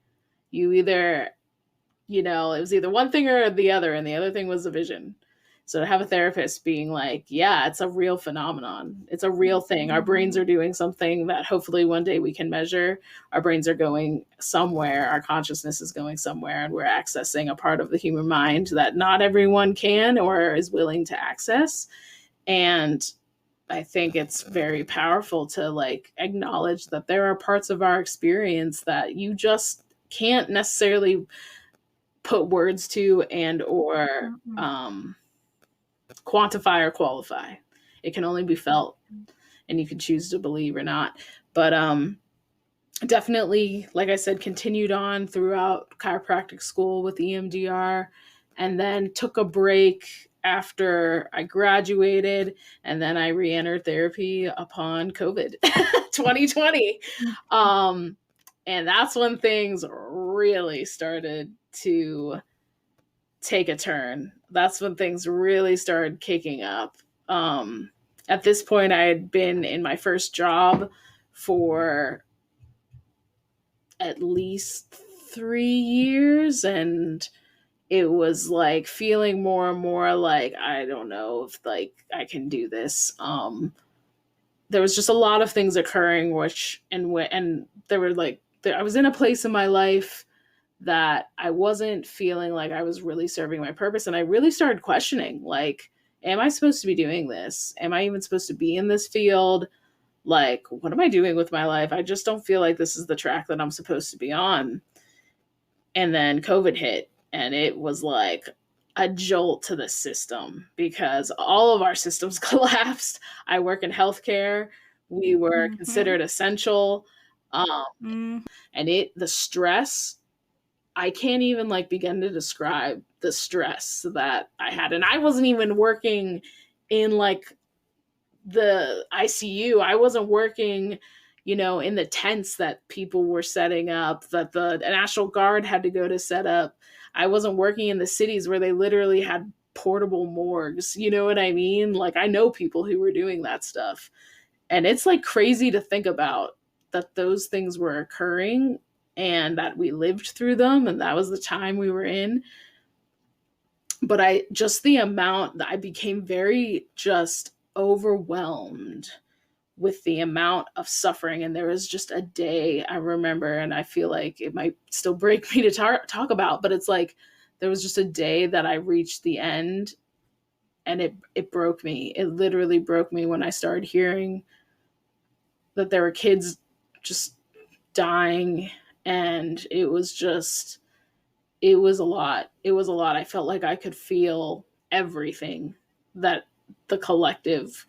you either, it was either one thing or the other, and the other thing was a vision. So to have a therapist being like, yeah, it's a real phenomenon. It's a real thing. Our brains are doing something that hopefully one day we can measure. Our brains are going somewhere. Our consciousness is going somewhere, and we're accessing a part of the human mind that not everyone can or is willing to access. And I think it's very powerful to like acknowledge that there are parts of our experience that you just can't necessarily put words to and or quantify or qualify. It can only be felt, and you can choose to believe or not. But definitely, like I said, continued on throughout chiropractic school with EMDR, and then took a break after I graduated, and then I re-entered therapy upon COVID 2020. Um, and that's when things really started to take a turn. That's when things really started kicking up. Um, at this point, I had been in my first job for at least 3 years, and it was like feeling more and more like I don't know if like I can do this. There was just a lot of things occurring, which and there were like I was in a place in my life that I wasn't feeling like I was really serving my purpose, and I really started questioning like, am I supposed to be doing this? Am I even supposed to be in this field? Like, what am I doing with my life? I just don't feel like this is the track that I'm supposed to be on. And then COVID hit, and it was like a jolt to the system because all of our systems collapsed. I work in healthcare. We were Mm-hmm. considered essential. Um, Mm-hmm. and the stress, I can't even like begin to describe the stress that I had. And I wasn't even working in like the ICU. I wasn't working, in the tents that people were setting up, that the National Guard had to go to set up. I wasn't working in the cities where they literally had portable morgues. You know what I mean? Like, I know people who were doing that stuff. And it's like crazy to think about that those things were occurring and that we lived through them and that was the time we were in. But the amount that I became very just overwhelmed with the amount of suffering. And there was just a day I remember, and I feel like it might still break me to talk about, but it's like there was just a day that I reached the end, and it broke me. It literally broke me when I started hearing that there were kids just dying, and it was a lot. It was a lot. I felt like I could feel everything that the collective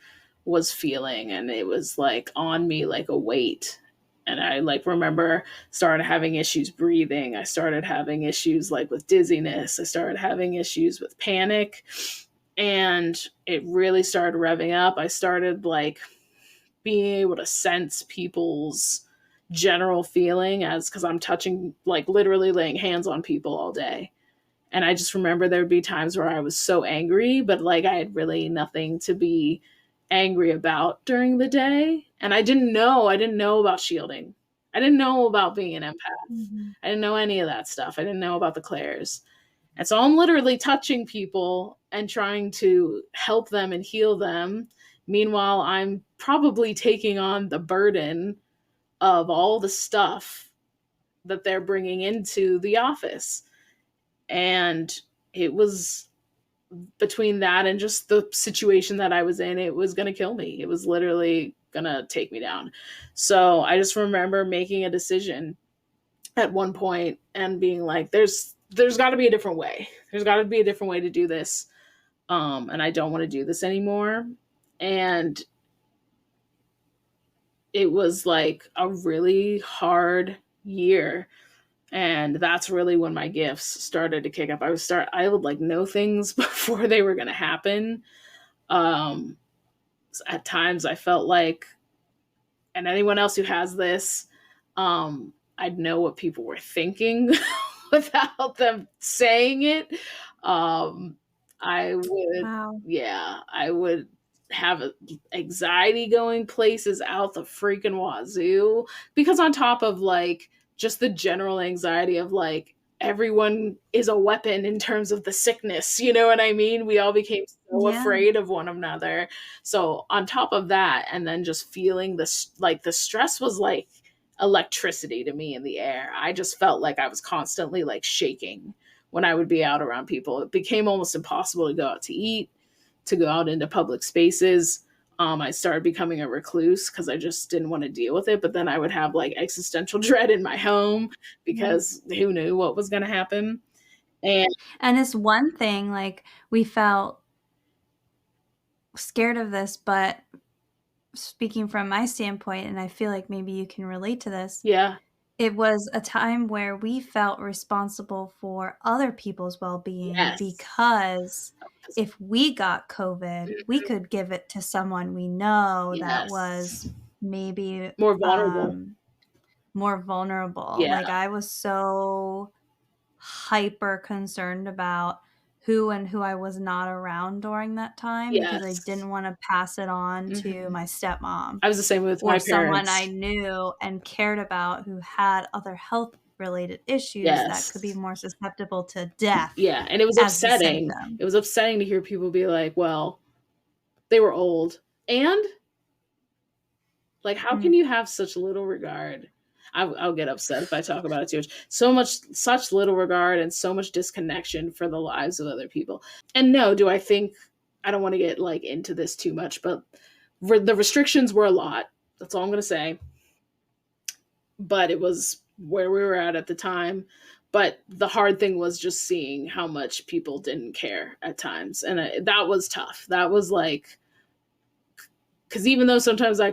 was feeling, and it was like on me like a weight. And I like remember started having issues breathing. I started having issues like with dizziness. I started having issues with panic, and it really started revving up. I started like being able to sense people's general feeling as because I'm touching, like literally laying hands on people all day. And I just remember there would be times where I was so angry, but like I had really nothing to be angry about during the day. And I didn't know about shielding. I didn't know about being an empath. Mm-hmm. I didn't know any of that stuff. I didn't know about the clairs. And so I'm literally touching people and trying to help them and heal them. Meanwhile, I'm probably taking on the burden of all the stuff that they're bringing into the office. And it was between that and just the situation that I was in, it was going to kill me. It was literally going to take me down. So I just remember making a decision at one point and being like, there's got to be a different way. There's got to be a different way to do this. And I don't want to do this anymore. And it was like a really hard year, and that's really when my gifts started to kick up. I would like know things before they were going to happen. um at times I felt like, and anyone else who has this, I'd know what people were thinking without them saying it. um I would, Wow. yeah, I would have anxiety going places out the freaking wazoo, because on top of like just the general anxiety of like everyone is a weapon in terms of the sickness, you know what I mean? We all became so Yeah. afraid of one another. So on top of that, and then just feeling this, like the stress was like electricity to me in the air. I just felt like I was constantly like shaking when I would be out around people. It became almost impossible to go out to eat, to go out into public spaces. I started becoming a recluse because I just didn't want to deal with it. But then I would have like existential dread in my home Yeah. because who knew what was going to happen. And And it's one thing, like, we felt scared of this, but speaking from my standpoint, and I feel like maybe you can relate to this, yeah, it was a time where we felt responsible for other people's well-being, Yes. because if we got COVID, we could give it to someone we know that Yes. was maybe More vulnerable. more vulnerable. Yeah. Like, I was so hyper concerned about who and who I was not around during that time, because I Yes. didn't want to pass it on to Mhm. my stepmom I was the same with or my someone I parents. knew and cared about who had other health related issues that could be Yes. more susceptible to death Yeah, and it was as the upsetting. symptom. It was upsetting to hear people be like, "Well, they were old." And like, how can Mm. you have such little regard? I'll get upset if I talk about it too much. So much, such little regard and so much disconnection for the lives of other people. And no, do I think I don't want to get like into this too much, but the restrictions were a lot. That's all I'm going to say. But it was where we were at the time. But the hard thing was just seeing how much people didn't care at times, and that was tough. That was like, because even though sometimes I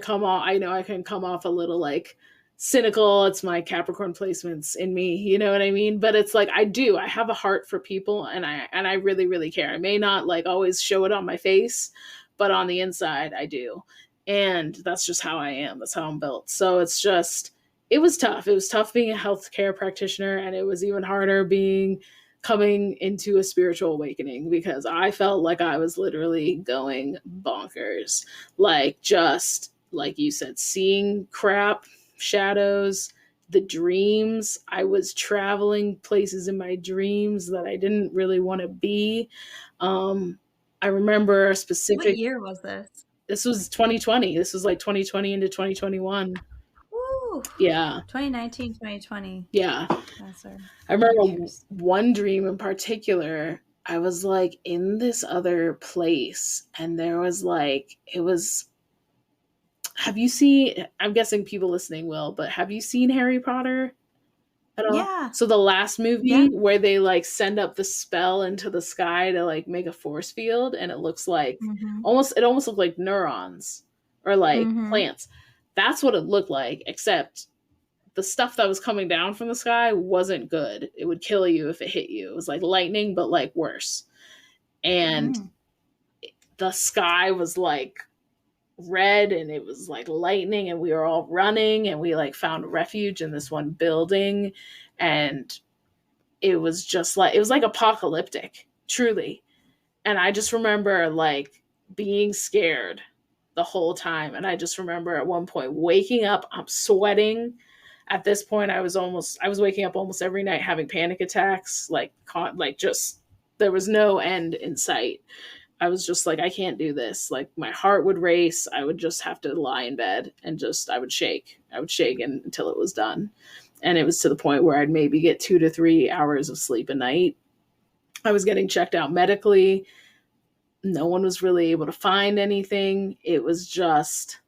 know I can come off a little like cynical. It's my Capricorn placements in me, you know what I mean? But it's like I have a heart for people, and I really really care. I may not like always show it on my face, but on the inside I do, and that's just how I am. That's how I'm built. So it's just it was tough. It was tough being a healthcare practitioner, and it was even harder being coming into a spiritual awakening, because I felt like I was literally going bonkers. Like, just like you said, seeing crap, shadows, the dreams. I was traveling places in my dreams that I didn't really want to be. I remember a What specific, year was this? this was 2020. This was like 2020 into 2021. Woo! Yeah. 2019, 2020. Yeah. That's our I good remember years. one dream in particular. I was like in this other place, and there was like, it was, have you seen, I'm guessing people listening will, but have you seen Harry Potter at all? Yeah. So the last Yeah. movie where they like send up the spell into the sky to like make a force field, and it looks like Mm-hmm. it almost looked like neurons or like Mm-hmm. plants. That's what it looked like, except the stuff that was coming down from the sky wasn't good. It would kill you if it hit you. It was like lightning, but like worse. And Mm. the sky was like red, and it was like lightning, and we were all running, and we like found refuge in this one building, and it was just like, it was like apocalyptic, truly. And I just remember like being scared the whole time. And I just remember at one point waking up, I'm sweating. At this point, I was waking up almost every night having panic attacks, like just, there was no end in sight. I was just like, I can't do this. Like, my heart would race. I would just have to lie in bed and just, I would shake. I would shake until it was done. And it was to the point where I'd maybe get 2 to 3 hours of sleep a night. I was getting checked out medically. No one was really able to find anything. It was just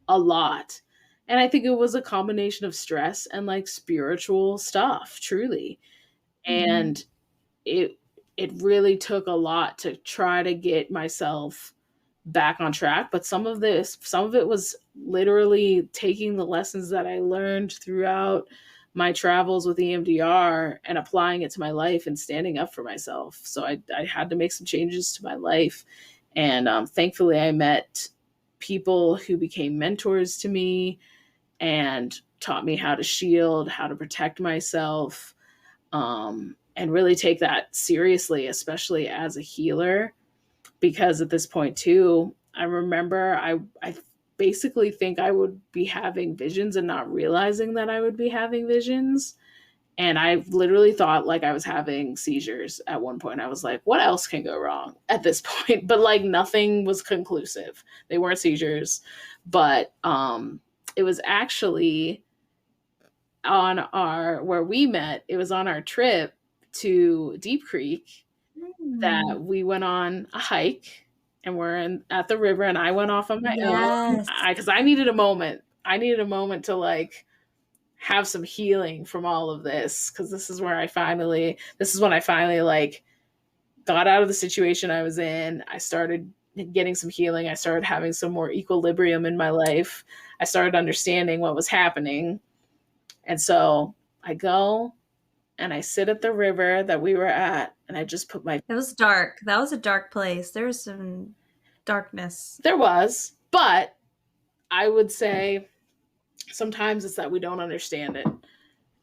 a lot. And I think it was a combination of stress and like spiritual stuff, truly. Mm-hmm. And it it really took a lot to try to get myself back on track. But some of it was literally taking the lessons that I learned throughout my travels with EMDR and applying it to my life and standing up for myself. So I had to make some changes to my life. And thankfully, I met people who became mentors to me and taught me how to shield, how to protect myself, and really take that seriously, especially as a healer. Because at this point, too, I remember I basically think I would be having visions and not realizing that I would be having visions. And I literally thought like I was having seizures at one point. I was like, what else can go wrong at this point? But like nothing was conclusive. They weren't seizures, but it was actually on our where we met. It was on our trip to Deep Creek that Mm. we went on a hike, and we're at the river, and I went off on my own. Yes. Because I needed a moment. I needed a moment to like have some healing from all of this, because this is when I finally like got out of the situation I was in. I started getting some healing. I started having some more equilibrium in my life. I started understanding what was happening. And so I go and I sit at the river that we were at, and I just put my. It was dark. That was a dark place. There was some darkness. There was, but I would say sometimes it's that we don't understand it.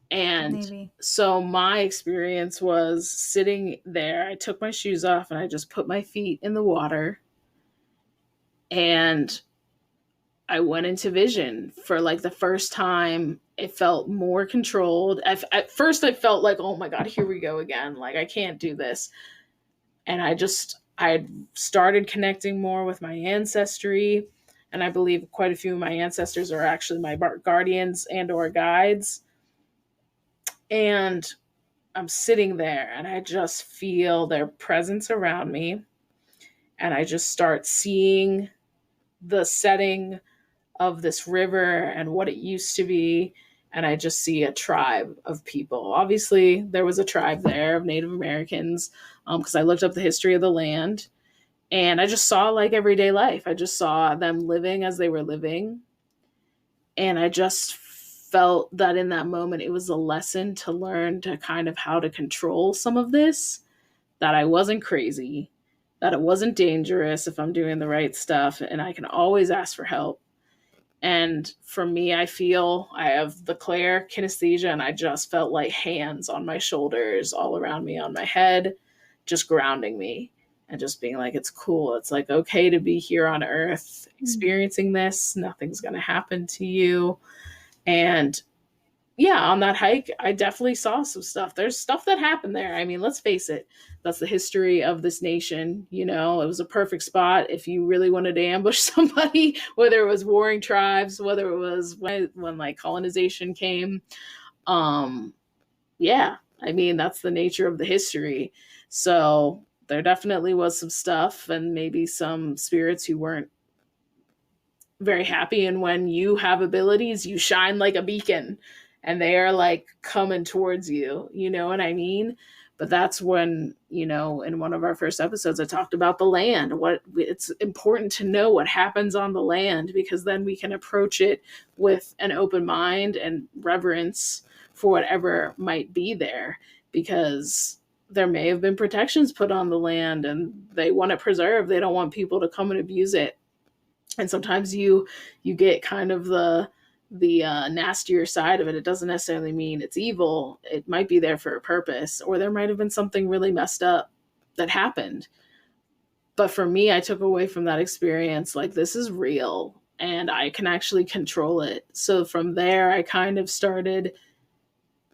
And Maybe. so my experience was sitting there. I took my shoes off and I just put my feet in the water, and I went into vision for like the first time. It felt more controlled. At first, I felt like, oh my God, here we go again. Like, I can't do this. And I had started connecting more with my ancestry. And I believe quite a few of my ancestors are actually my guardians and or guides. And I'm sitting there and I just feel their presence around me. And I just start seeing the setting of this river and what it used to be. And I just see a tribe of people. Obviously, there was a tribe there of Native Americans, because I looked up the history of the land, and I just saw like everyday life. I just saw them living as they were living. And I just felt that in that moment, it was a lesson to learn to kind of how to control some of this, that I wasn't crazy, that it wasn't dangerous if I'm doing the right stuff, and I can always ask for help. And for me, I feel I have the Clair kinesthesia, and I just felt like hands on my shoulders, all around me, on my head, just grounding me and just being like, it's cool. It's like okay to be here on earth experiencing this. Nothing's going to happen to you. And yeah, on that hike, I definitely saw some stuff. There's stuff that happened there. I mean, let's face it, that's the history of this nation. You know, it was a perfect spot if you really wanted to ambush somebody, whether it was warring tribes, whether it was when like colonization came. Yeah, I mean, that's the nature of the history. So there definitely was some stuff, and maybe some spirits who weren't very happy. And when you have abilities, you shine like a beacon and they are like coming towards you. You know what I mean? But that's when, you know, in one of our first episodes, I talked about the land. What it's important to know what happens on the land, because then we can approach it with an open mind and reverence for whatever might be there, because there may have been protections put on the land and they want it preserved. They don't want people to come and abuse it. And sometimes you get kind of the nastier side of it. It doesn't necessarily mean it's evil. It might be there for a purpose, or there might have been something really messed up that happened. But for me, I took away from that experience like, this is real and I can actually control it. So from there, I kind of started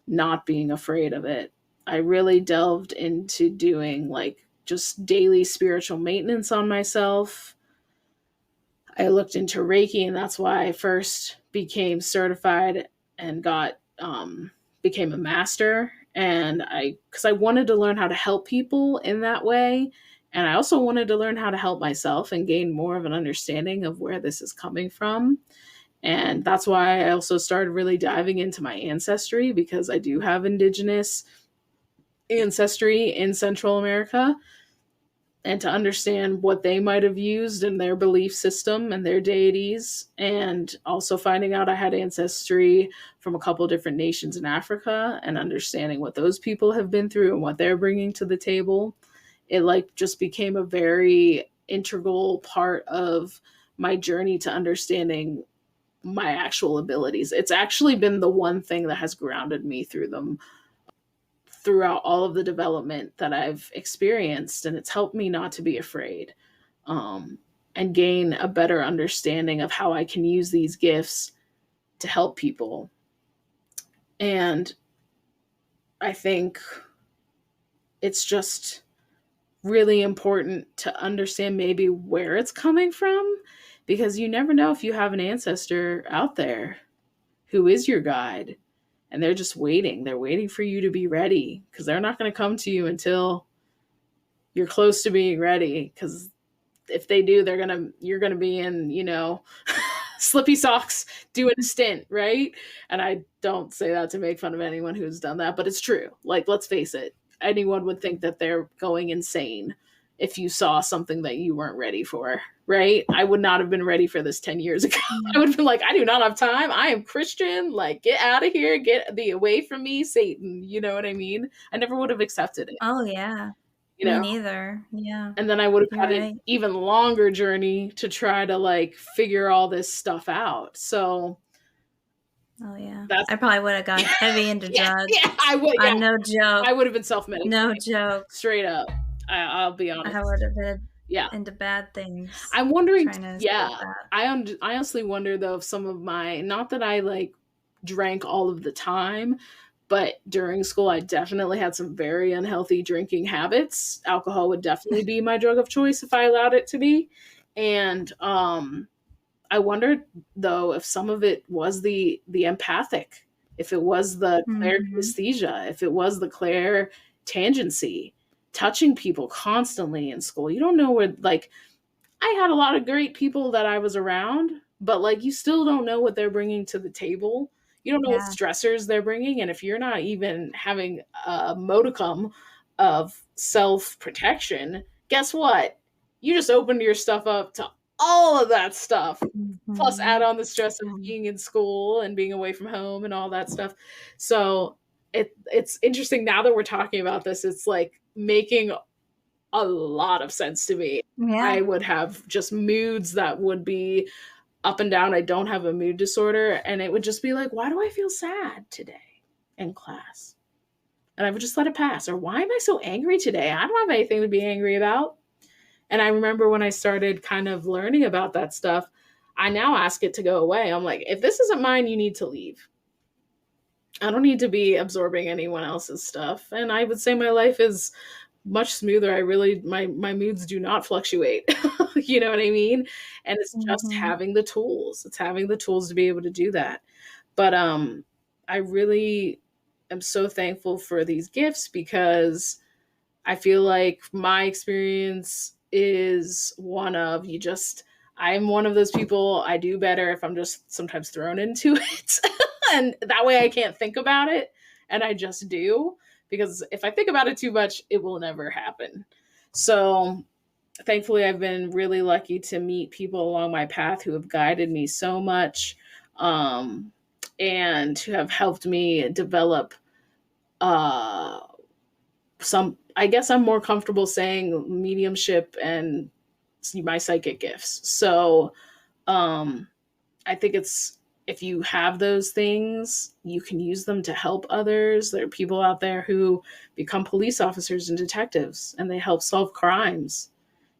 not being afraid of it. I really delved into doing like just daily spiritual maintenance on myself. I looked into Reiki, and that's why I first became certified and became a master. And because I wanted to learn how to help people in that way. And I also wanted to learn how to help myself and gain more of an understanding of where this is coming from. And that's why I also started really diving into my ancestry, because I do have indigenous ancestry in Central America, and to understand what they might have used in their belief system and their deities. And also finding out I had ancestry from a couple different nations in Africa, and understanding what those people have been through and what they're bringing to the table. It like just became a very integral part of my journey to understanding my actual abilities. It's actually been the one thing that has grounded me throughout all of the development that I've experienced. And it's helped me not to be afraid, and gain a better understanding of how I can use these gifts to help people. And I think it's just really important to understand maybe where it's coming from, because you never know if you have an ancestor out there who is your guide, and they're just waiting. They're waiting for you to be ready, because they're not going to come to you until you're close to being ready. Because if they do, you're gonna be in, slippy socks doing a stint, right? And I don't say that to make fun of anyone who's done that, but it's true. Like, let's face it, anyone would think that they're going insane if you saw something that you weren't ready for, right? I would not have been ready for this 10 years ago. I would have been like, I do not have time. I am Christian. Like, get out of here. Get thee away from me, Satan. You know what I mean? I never would have accepted it, Oh, yeah. you Me know? neither. Yeah. And then I would You're have had an right. even longer journey to try to like figure all this stuff out. So Oh, yeah. that's, I probably would have got heavy into yeah, drugs. yeah, I would, yeah, No joke. I would have been self-medicating, No joke. straight up. I'll be honest. I would have been Yeah. into bad things. I'm wondering, Trying to yeah, escape that. I honestly wonder though if some of my, not that I like drank all of the time, but during school I definitely had some very unhealthy drinking habits. Alcohol would definitely be my drug of choice if I allowed it to be. And I wondered though if some of it was the empathic, if it was the claircognizance, if it was the clairtangency, touching people constantly in school. You don't know where, like, I had a lot of great people that I was around, but like you still don't know what they're bringing to the table. You don't know what Yeah. stressors they're bringing, and if you're not even having a modicum of self protection, guess what? You just opened your stuff up to all of that stuff. Plus, add on the stress of being in school and being away from home and all that stuff. So it's interesting now that we're talking about this. It's like making a lot of sense to me. Yeah. I would have just moods that would be up and down. I don't have a mood disorder. And it would just be like, why do I feel sad today in class? And I would just let it pass. Or why am I so angry today? I don't have anything to be angry about. And I remember when I started kind of learning about that stuff, I now ask it to go away. I'm like, if this isn't mine, you need to leave. I don't need to be absorbing anyone else's stuff. And I would say my life is much smoother. I really, my moods do not fluctuate. You know what I mean? And it's just having the tools. It's having the tools to be able to do that. But I really am so thankful for these gifts because I feel like my experience is one of you just, I'm one of those people, I do better if I'm just sometimes thrown into it. And that way I can't think about it and I just do. Because if I think about it too much, it will never happen. So thankfully, I've been really lucky to meet people along my path who have guided me so much and who have helped me develop some, I guess I'm more comfortable saying mediumship and my psychic gifts. So I think it's, if you have those things, you can use them to help others. There are people out there who become police officers and detectives and they help solve crimes,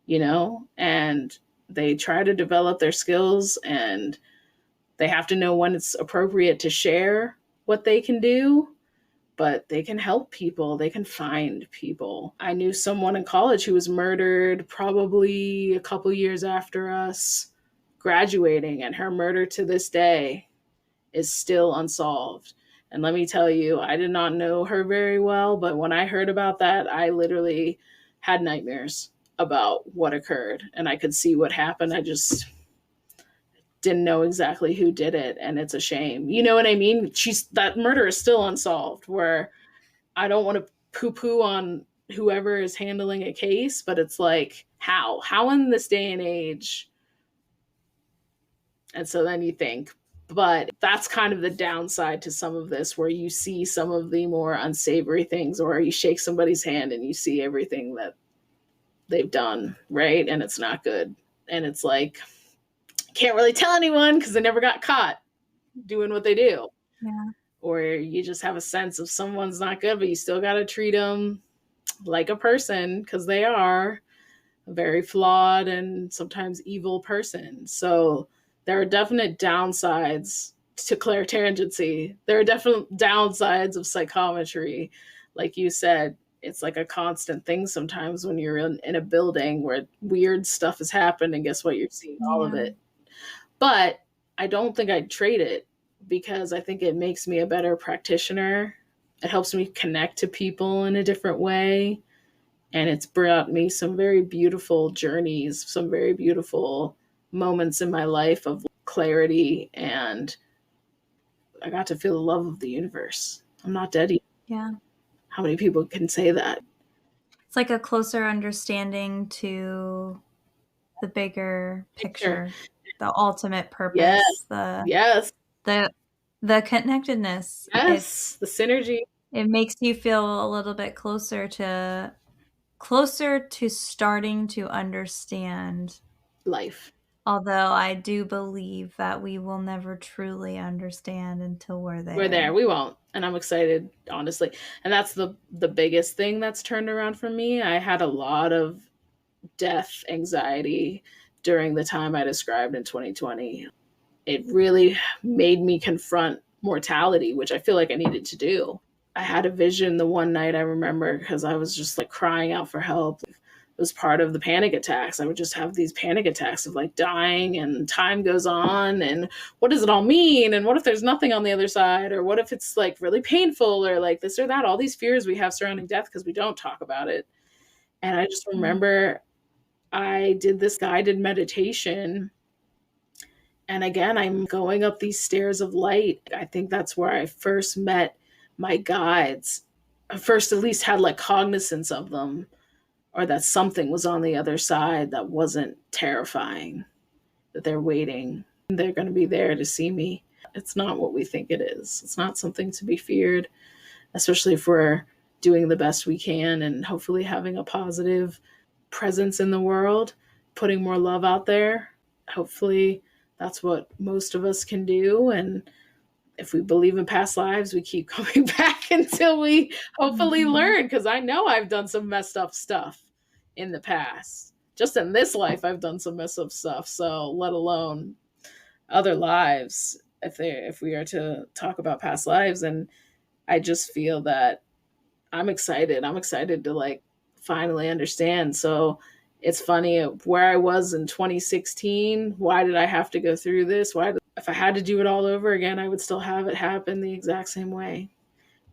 you know, and they try to develop their skills and they have to know when it's appropriate to share what they can do, but they can help people. They can find people. I knew someone in college who was murdered probably a couple years after us graduating, and her murder to this day is still unsolved. And let me tell you, I did not know her very well, but when I heard about that, I literally had nightmares about what occurred and I could see what happened. I just didn't know exactly who did it, and it's a shame. You know what I mean? That murder is still unsolved, where I don't want to poo-poo on whoever is handling a case, but it's like, how in this day and age? And so then you think, but that's kind of the downside to some of this, where you see some of the more unsavory things, or you shake somebody's hand and you see everything that they've done, right? And it's not good. And it's like, can't really tell anyone because they never got caught doing what they do. Yeah. Or you just have a sense of someone's not good, but you still got to treat them like a person because they are a very flawed and sometimes evil person. So there are definite downsides to clairtangency. There are definite downsides of psychometry. Like you said, it's like a constant thing sometimes when you're in a building where weird stuff has happened, and guess what? You're seeing all of it. But I don't think I'd trade it, because I think it makes me a better practitioner. It helps me connect to people in a different way. And it's brought me some very beautiful journeys, some very beautiful moments in my life of clarity. And I got to feel the love of the universe. I'm not dead yet. Yeah. How many people can say that? it's like a closer understanding to the bigger picture, the ultimate Yes. purpose, Yes. the the connectedness. Yes. The synergy. It makes you feel a little bit closer to starting to understand Life. Although I do believe that we will never truly understand until we're there. We're there. We won't. And I'm excited, honestly. And that's the biggest thing that's turned around for me. I had a lot of death anxiety during the time I described in 2020. It really made me confront mortality, which I feel like I needed to do. I had a vision the one night I remember because I was just like crying out for help. It was part of the panic attacks. I would just have these panic attacks of like dying and time goes on and what does it all mean? And what if there's nothing on the other side? Or what if it's like really painful or like this or that? All these fears we have surrounding death because we don't talk about it. And I just remember I did this guided meditation. And again, I'm going up these stairs of light. I think that's where I first met my guides. I first at least had like cognizance of them, or that something was on the other side that wasn't terrifying, that they're waiting. They're going to be there to see me. It's not what we think it is. It's not something to be feared, especially if we're doing the best we can and hopefully having a positive presence in the world, putting more love out there. Hopefully that's what most of us can do. And if we believe in past lives, we keep coming back until we hopefully learn. Because I know I've done some messed up stuff in the past. Just in this life, I've done some messed up stuff. So let alone other lives, if we are to talk about past lives. And I just feel that I'm excited. I'm excited to like finally understand. So it's funny where I was in 2016. Why did I have to go through this? If I had to do it all over again, I would still have it happen the exact same way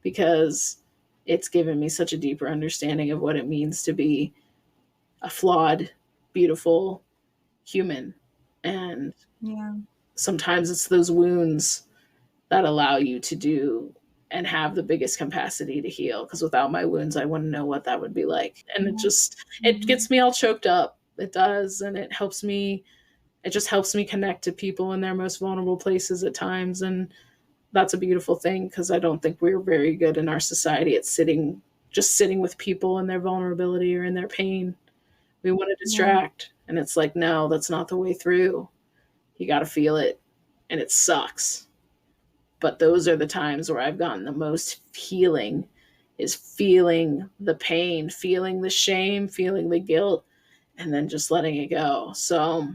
because it's given me such a deeper understanding of what it means to be a flawed, beautiful human. And sometimes it's those wounds that allow you to do and have the biggest capacity to heal, because without my wounds I wouldn't know what that would be like. And it gets me all choked up. It does. And it just helps me connect to people in their most vulnerable places at times. And that's a beautiful thing, because I don't think we're very good in our society at sitting with people in their vulnerability or in their pain. We want to distract. And it's like, no, that's not the way through. You got to feel it. And it sucks. But those are the times where I've gotten the most healing, is feeling the pain, feeling the shame, feeling the guilt, and then just letting it go. So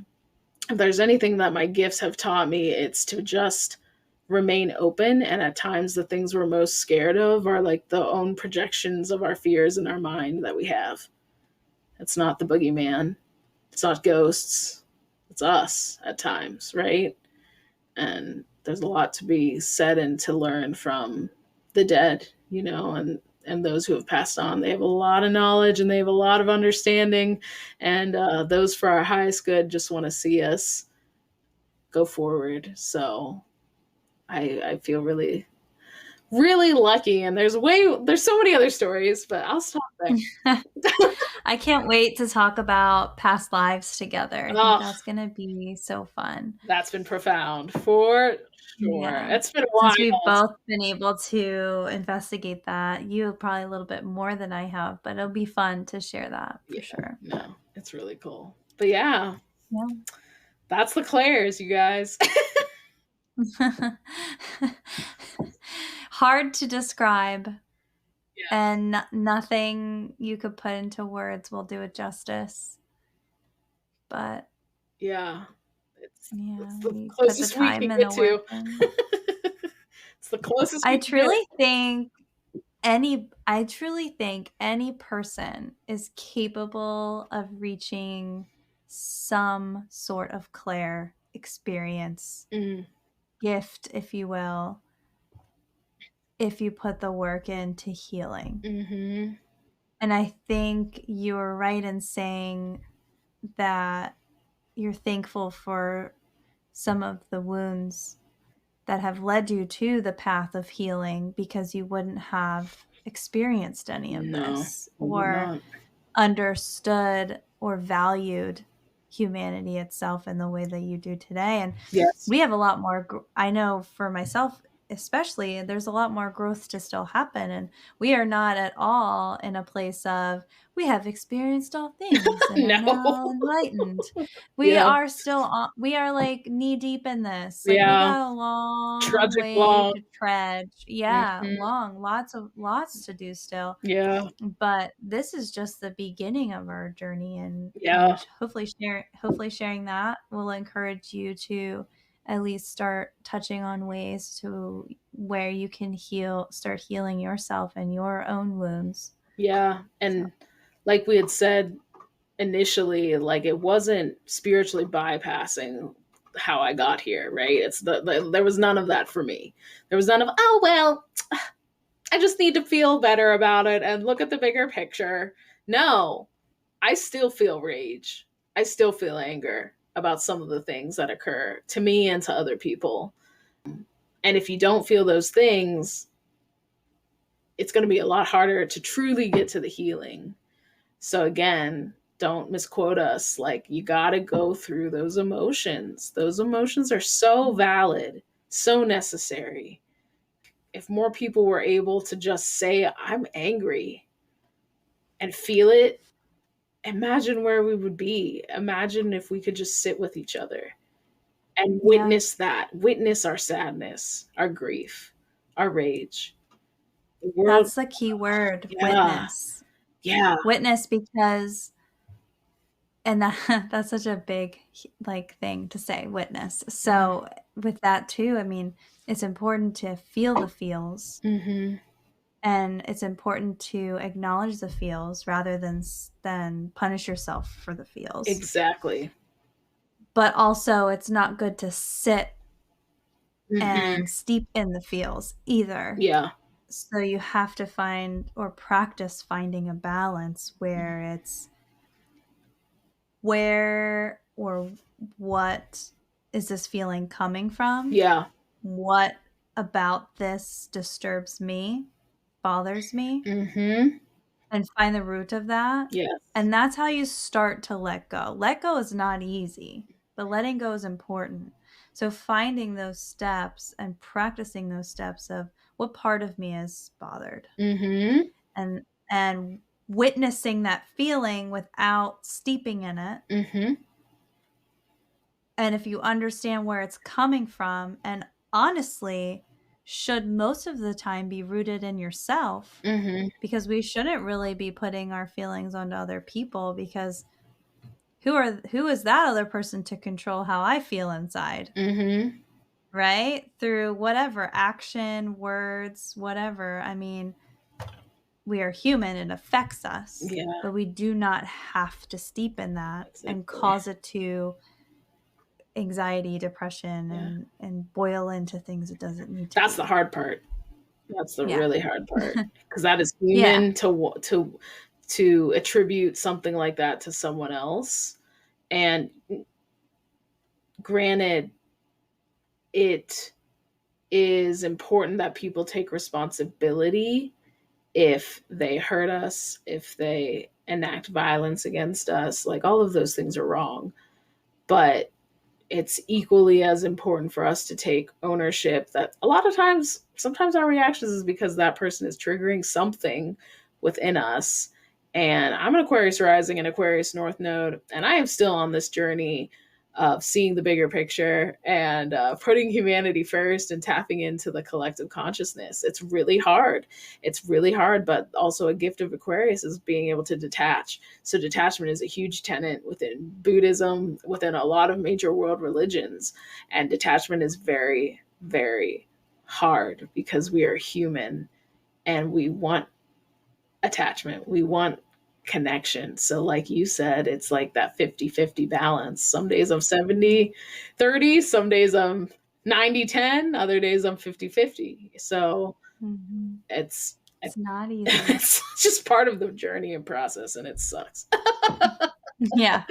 if there's anything that my gifts have taught me, it's to just remain open. And at times the things we're most scared of are like the own projections of our fears in our mind that we have. It's not the boogeyman. It's not ghosts. It's us at times, right? And there's a lot to be said and to learn from the dead, and those who have passed on. They have a lot of knowledge and they have a lot of understanding. And those for our highest good just want to see us go forward. So I feel really, really lucky. And there's so many other stories, but I'll stop there. I can't wait to talk about past lives together. I think that's going to be so fun. That's been profound for sure. Yeah. It's been a while. Since we've both been able to investigate that. You probably a little bit more than I have, but it'll be fun to share that for sure. No, it's really cool. But yeah. That's the Clairs, you guys. Hard to describe. Yes. And nothing you could put into words will do it justice. But it's the closest we can get to. It's the closest. I truly think any person is capable of reaching some sort of Clair experience, gift, if you will, if you put the work into healing. Mm-hmm. And I think you're right in saying that you're thankful for some of the wounds that have led you to the path of healing, because you wouldn't have experienced any of this. Or understood or valued humanity itself in the way that you do today. And Yes. we have a lot more, I know for myself, especially, there's a lot more growth to still happen. And we are not at all in a place of, we have experienced all things and are No. now enlightened. We Yeah. are still, we are like knee deep in this. Like we Yeah. got a long Trudging way along. to tread. Yeah, Mhm. long, lots to do still. Yeah. But this is just the beginning of our journey, Yeah. and hopefully sharing that will encourage you to at least start touching on ways to where you can start healing yourself and your own wounds. Yeah. So And like we had said initially, like it wasn't spiritually bypassing how I got here, right? It's there was none of that for me. There was none of, oh well, I just need to feel better about it and look at the bigger picture. No, I still feel rage. I still feel anger about some of the things that occur to me and to other people. And if you don't feel those things, it's going to be a lot harder to truly get to the healing. So again, don't misquote us. Like you got to go through those emotions. Those emotions are so valid, so necessary. If more people were able to just say, I'm angry and feel it, imagine where we would be. Imagine if we could just sit with each other and yeah, witness our sadness, our grief, our rage. The world, that's the key word, yeah, witness. yeah, Witness, because and that's such a big like thing to say, witness. yeah. So with that too, I mean, it's important to feel the feels. Mm-hmm. And it's important to acknowledge the feels rather than punish yourself for the feels. Exactly. But also, it's not good to sit Mm-hmm. and steep in the feels either. Yeah. So you have to find or practice finding a balance where it's where or what is this feeling coming from? Yeah. What about this disturbs me, bothers me? Mm-hmm. And find the root of that. Yes. And that's how you start to let go. Let go is not easy, but letting go is important. So finding those steps and practicing those steps of what part of me is bothered, Mm-hmm. and witnessing that feeling without steeping in it. Mm-hmm. And if you understand where it's coming from, and honestly, should most of the time be rooted in yourself, Mm-hmm. because we shouldn't really be putting our feelings onto other people, because who is that other person to control how I feel inside, Mm-hmm. right? Through whatever action, words, whatever. I mean, we are human, it affects us, Yeah. but we do not have to steep in that and Exactly. cause it to anxiety, depression, Yeah. and boil into things it doesn't need to That's the be. hard part. That's the Yeah. really hard part because that is Yeah. human to attribute something like that to someone else. And granted, it is important that people take responsibility if they hurt us, if they enact violence against us. Like all of those things are wrong. But it's equally as important for us to take ownership that a lot of times, sometimes our reactions is because that person is triggering something within us. And I'm an Aquarius rising and Aquarius North Node, and I am still on this journey of seeing the bigger picture and putting humanity first and tapping into the collective consciousness. It's really hard. It's really hard, but also a gift of Aquarius is being able to detach. So detachment is a huge tenet within Buddhism, within a lot of major world religions. And detachment is very, very hard because we are human and we want attachment. We want connection. So like you said, it's like that 50-50 balance. Some days I'm 70-30, some days I'm 90-10, other days I'm 50-50. So Mhm. it's It's not easy. it's just part of the journey and process and it sucks. Yeah.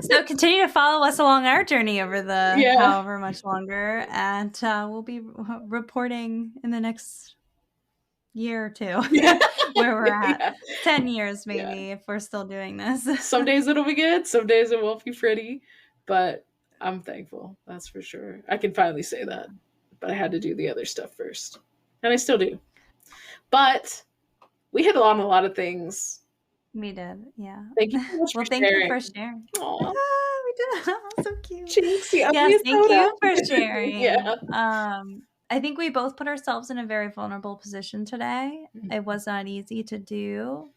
So continue to follow us along our journey over the Yeah. however much longer, and we'll be reporting in the next year or two Yeah. where we're at. Yeah. 10 years Yeah. maybe if we're still doing this. Some days it'll be good, some days it won't be pretty, but I'm thankful. That's for sure. I can finally say Yeah, that. But I had to do the other stuff first. And I still do. But we hit on a lot of things. we did. Yeah. Thank you so much Well, for thank you for sharing. sharing. Aw, We did. Oh, so cute. Jinx, you owe me Yes, a thank soda. you for sharing. Yeah. I think we both put ourselves in a very vulnerable position today. It was not easy to do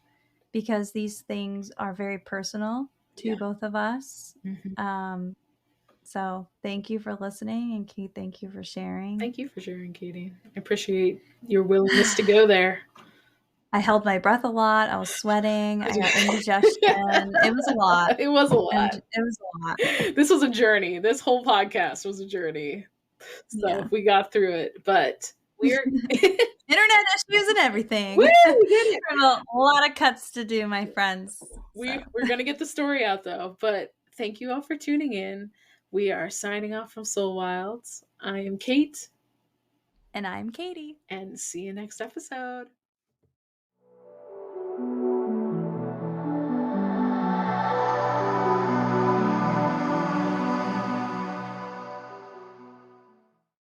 because these things are very personal to Yeah. both of us. Mhm. So thank you for listening, and Kate, thank you for sharing. Thank you for sharing, Katie. I appreciate your willingness to go there. I held my breath a lot. I was sweating. I got indigestion. It was a lot. It was a lot. It was a lot. This was a journey. This whole podcast was a journey. So Yeah. we got through it, but we're Internet issues and everything. Woo, I we did it. have a lot of cuts to do, my friends. So. We're gonna get the story out though. But thank you all for tuning in. We are signing off from Soul Wilds. I am Kate, And I'm Katie. and see you next episode.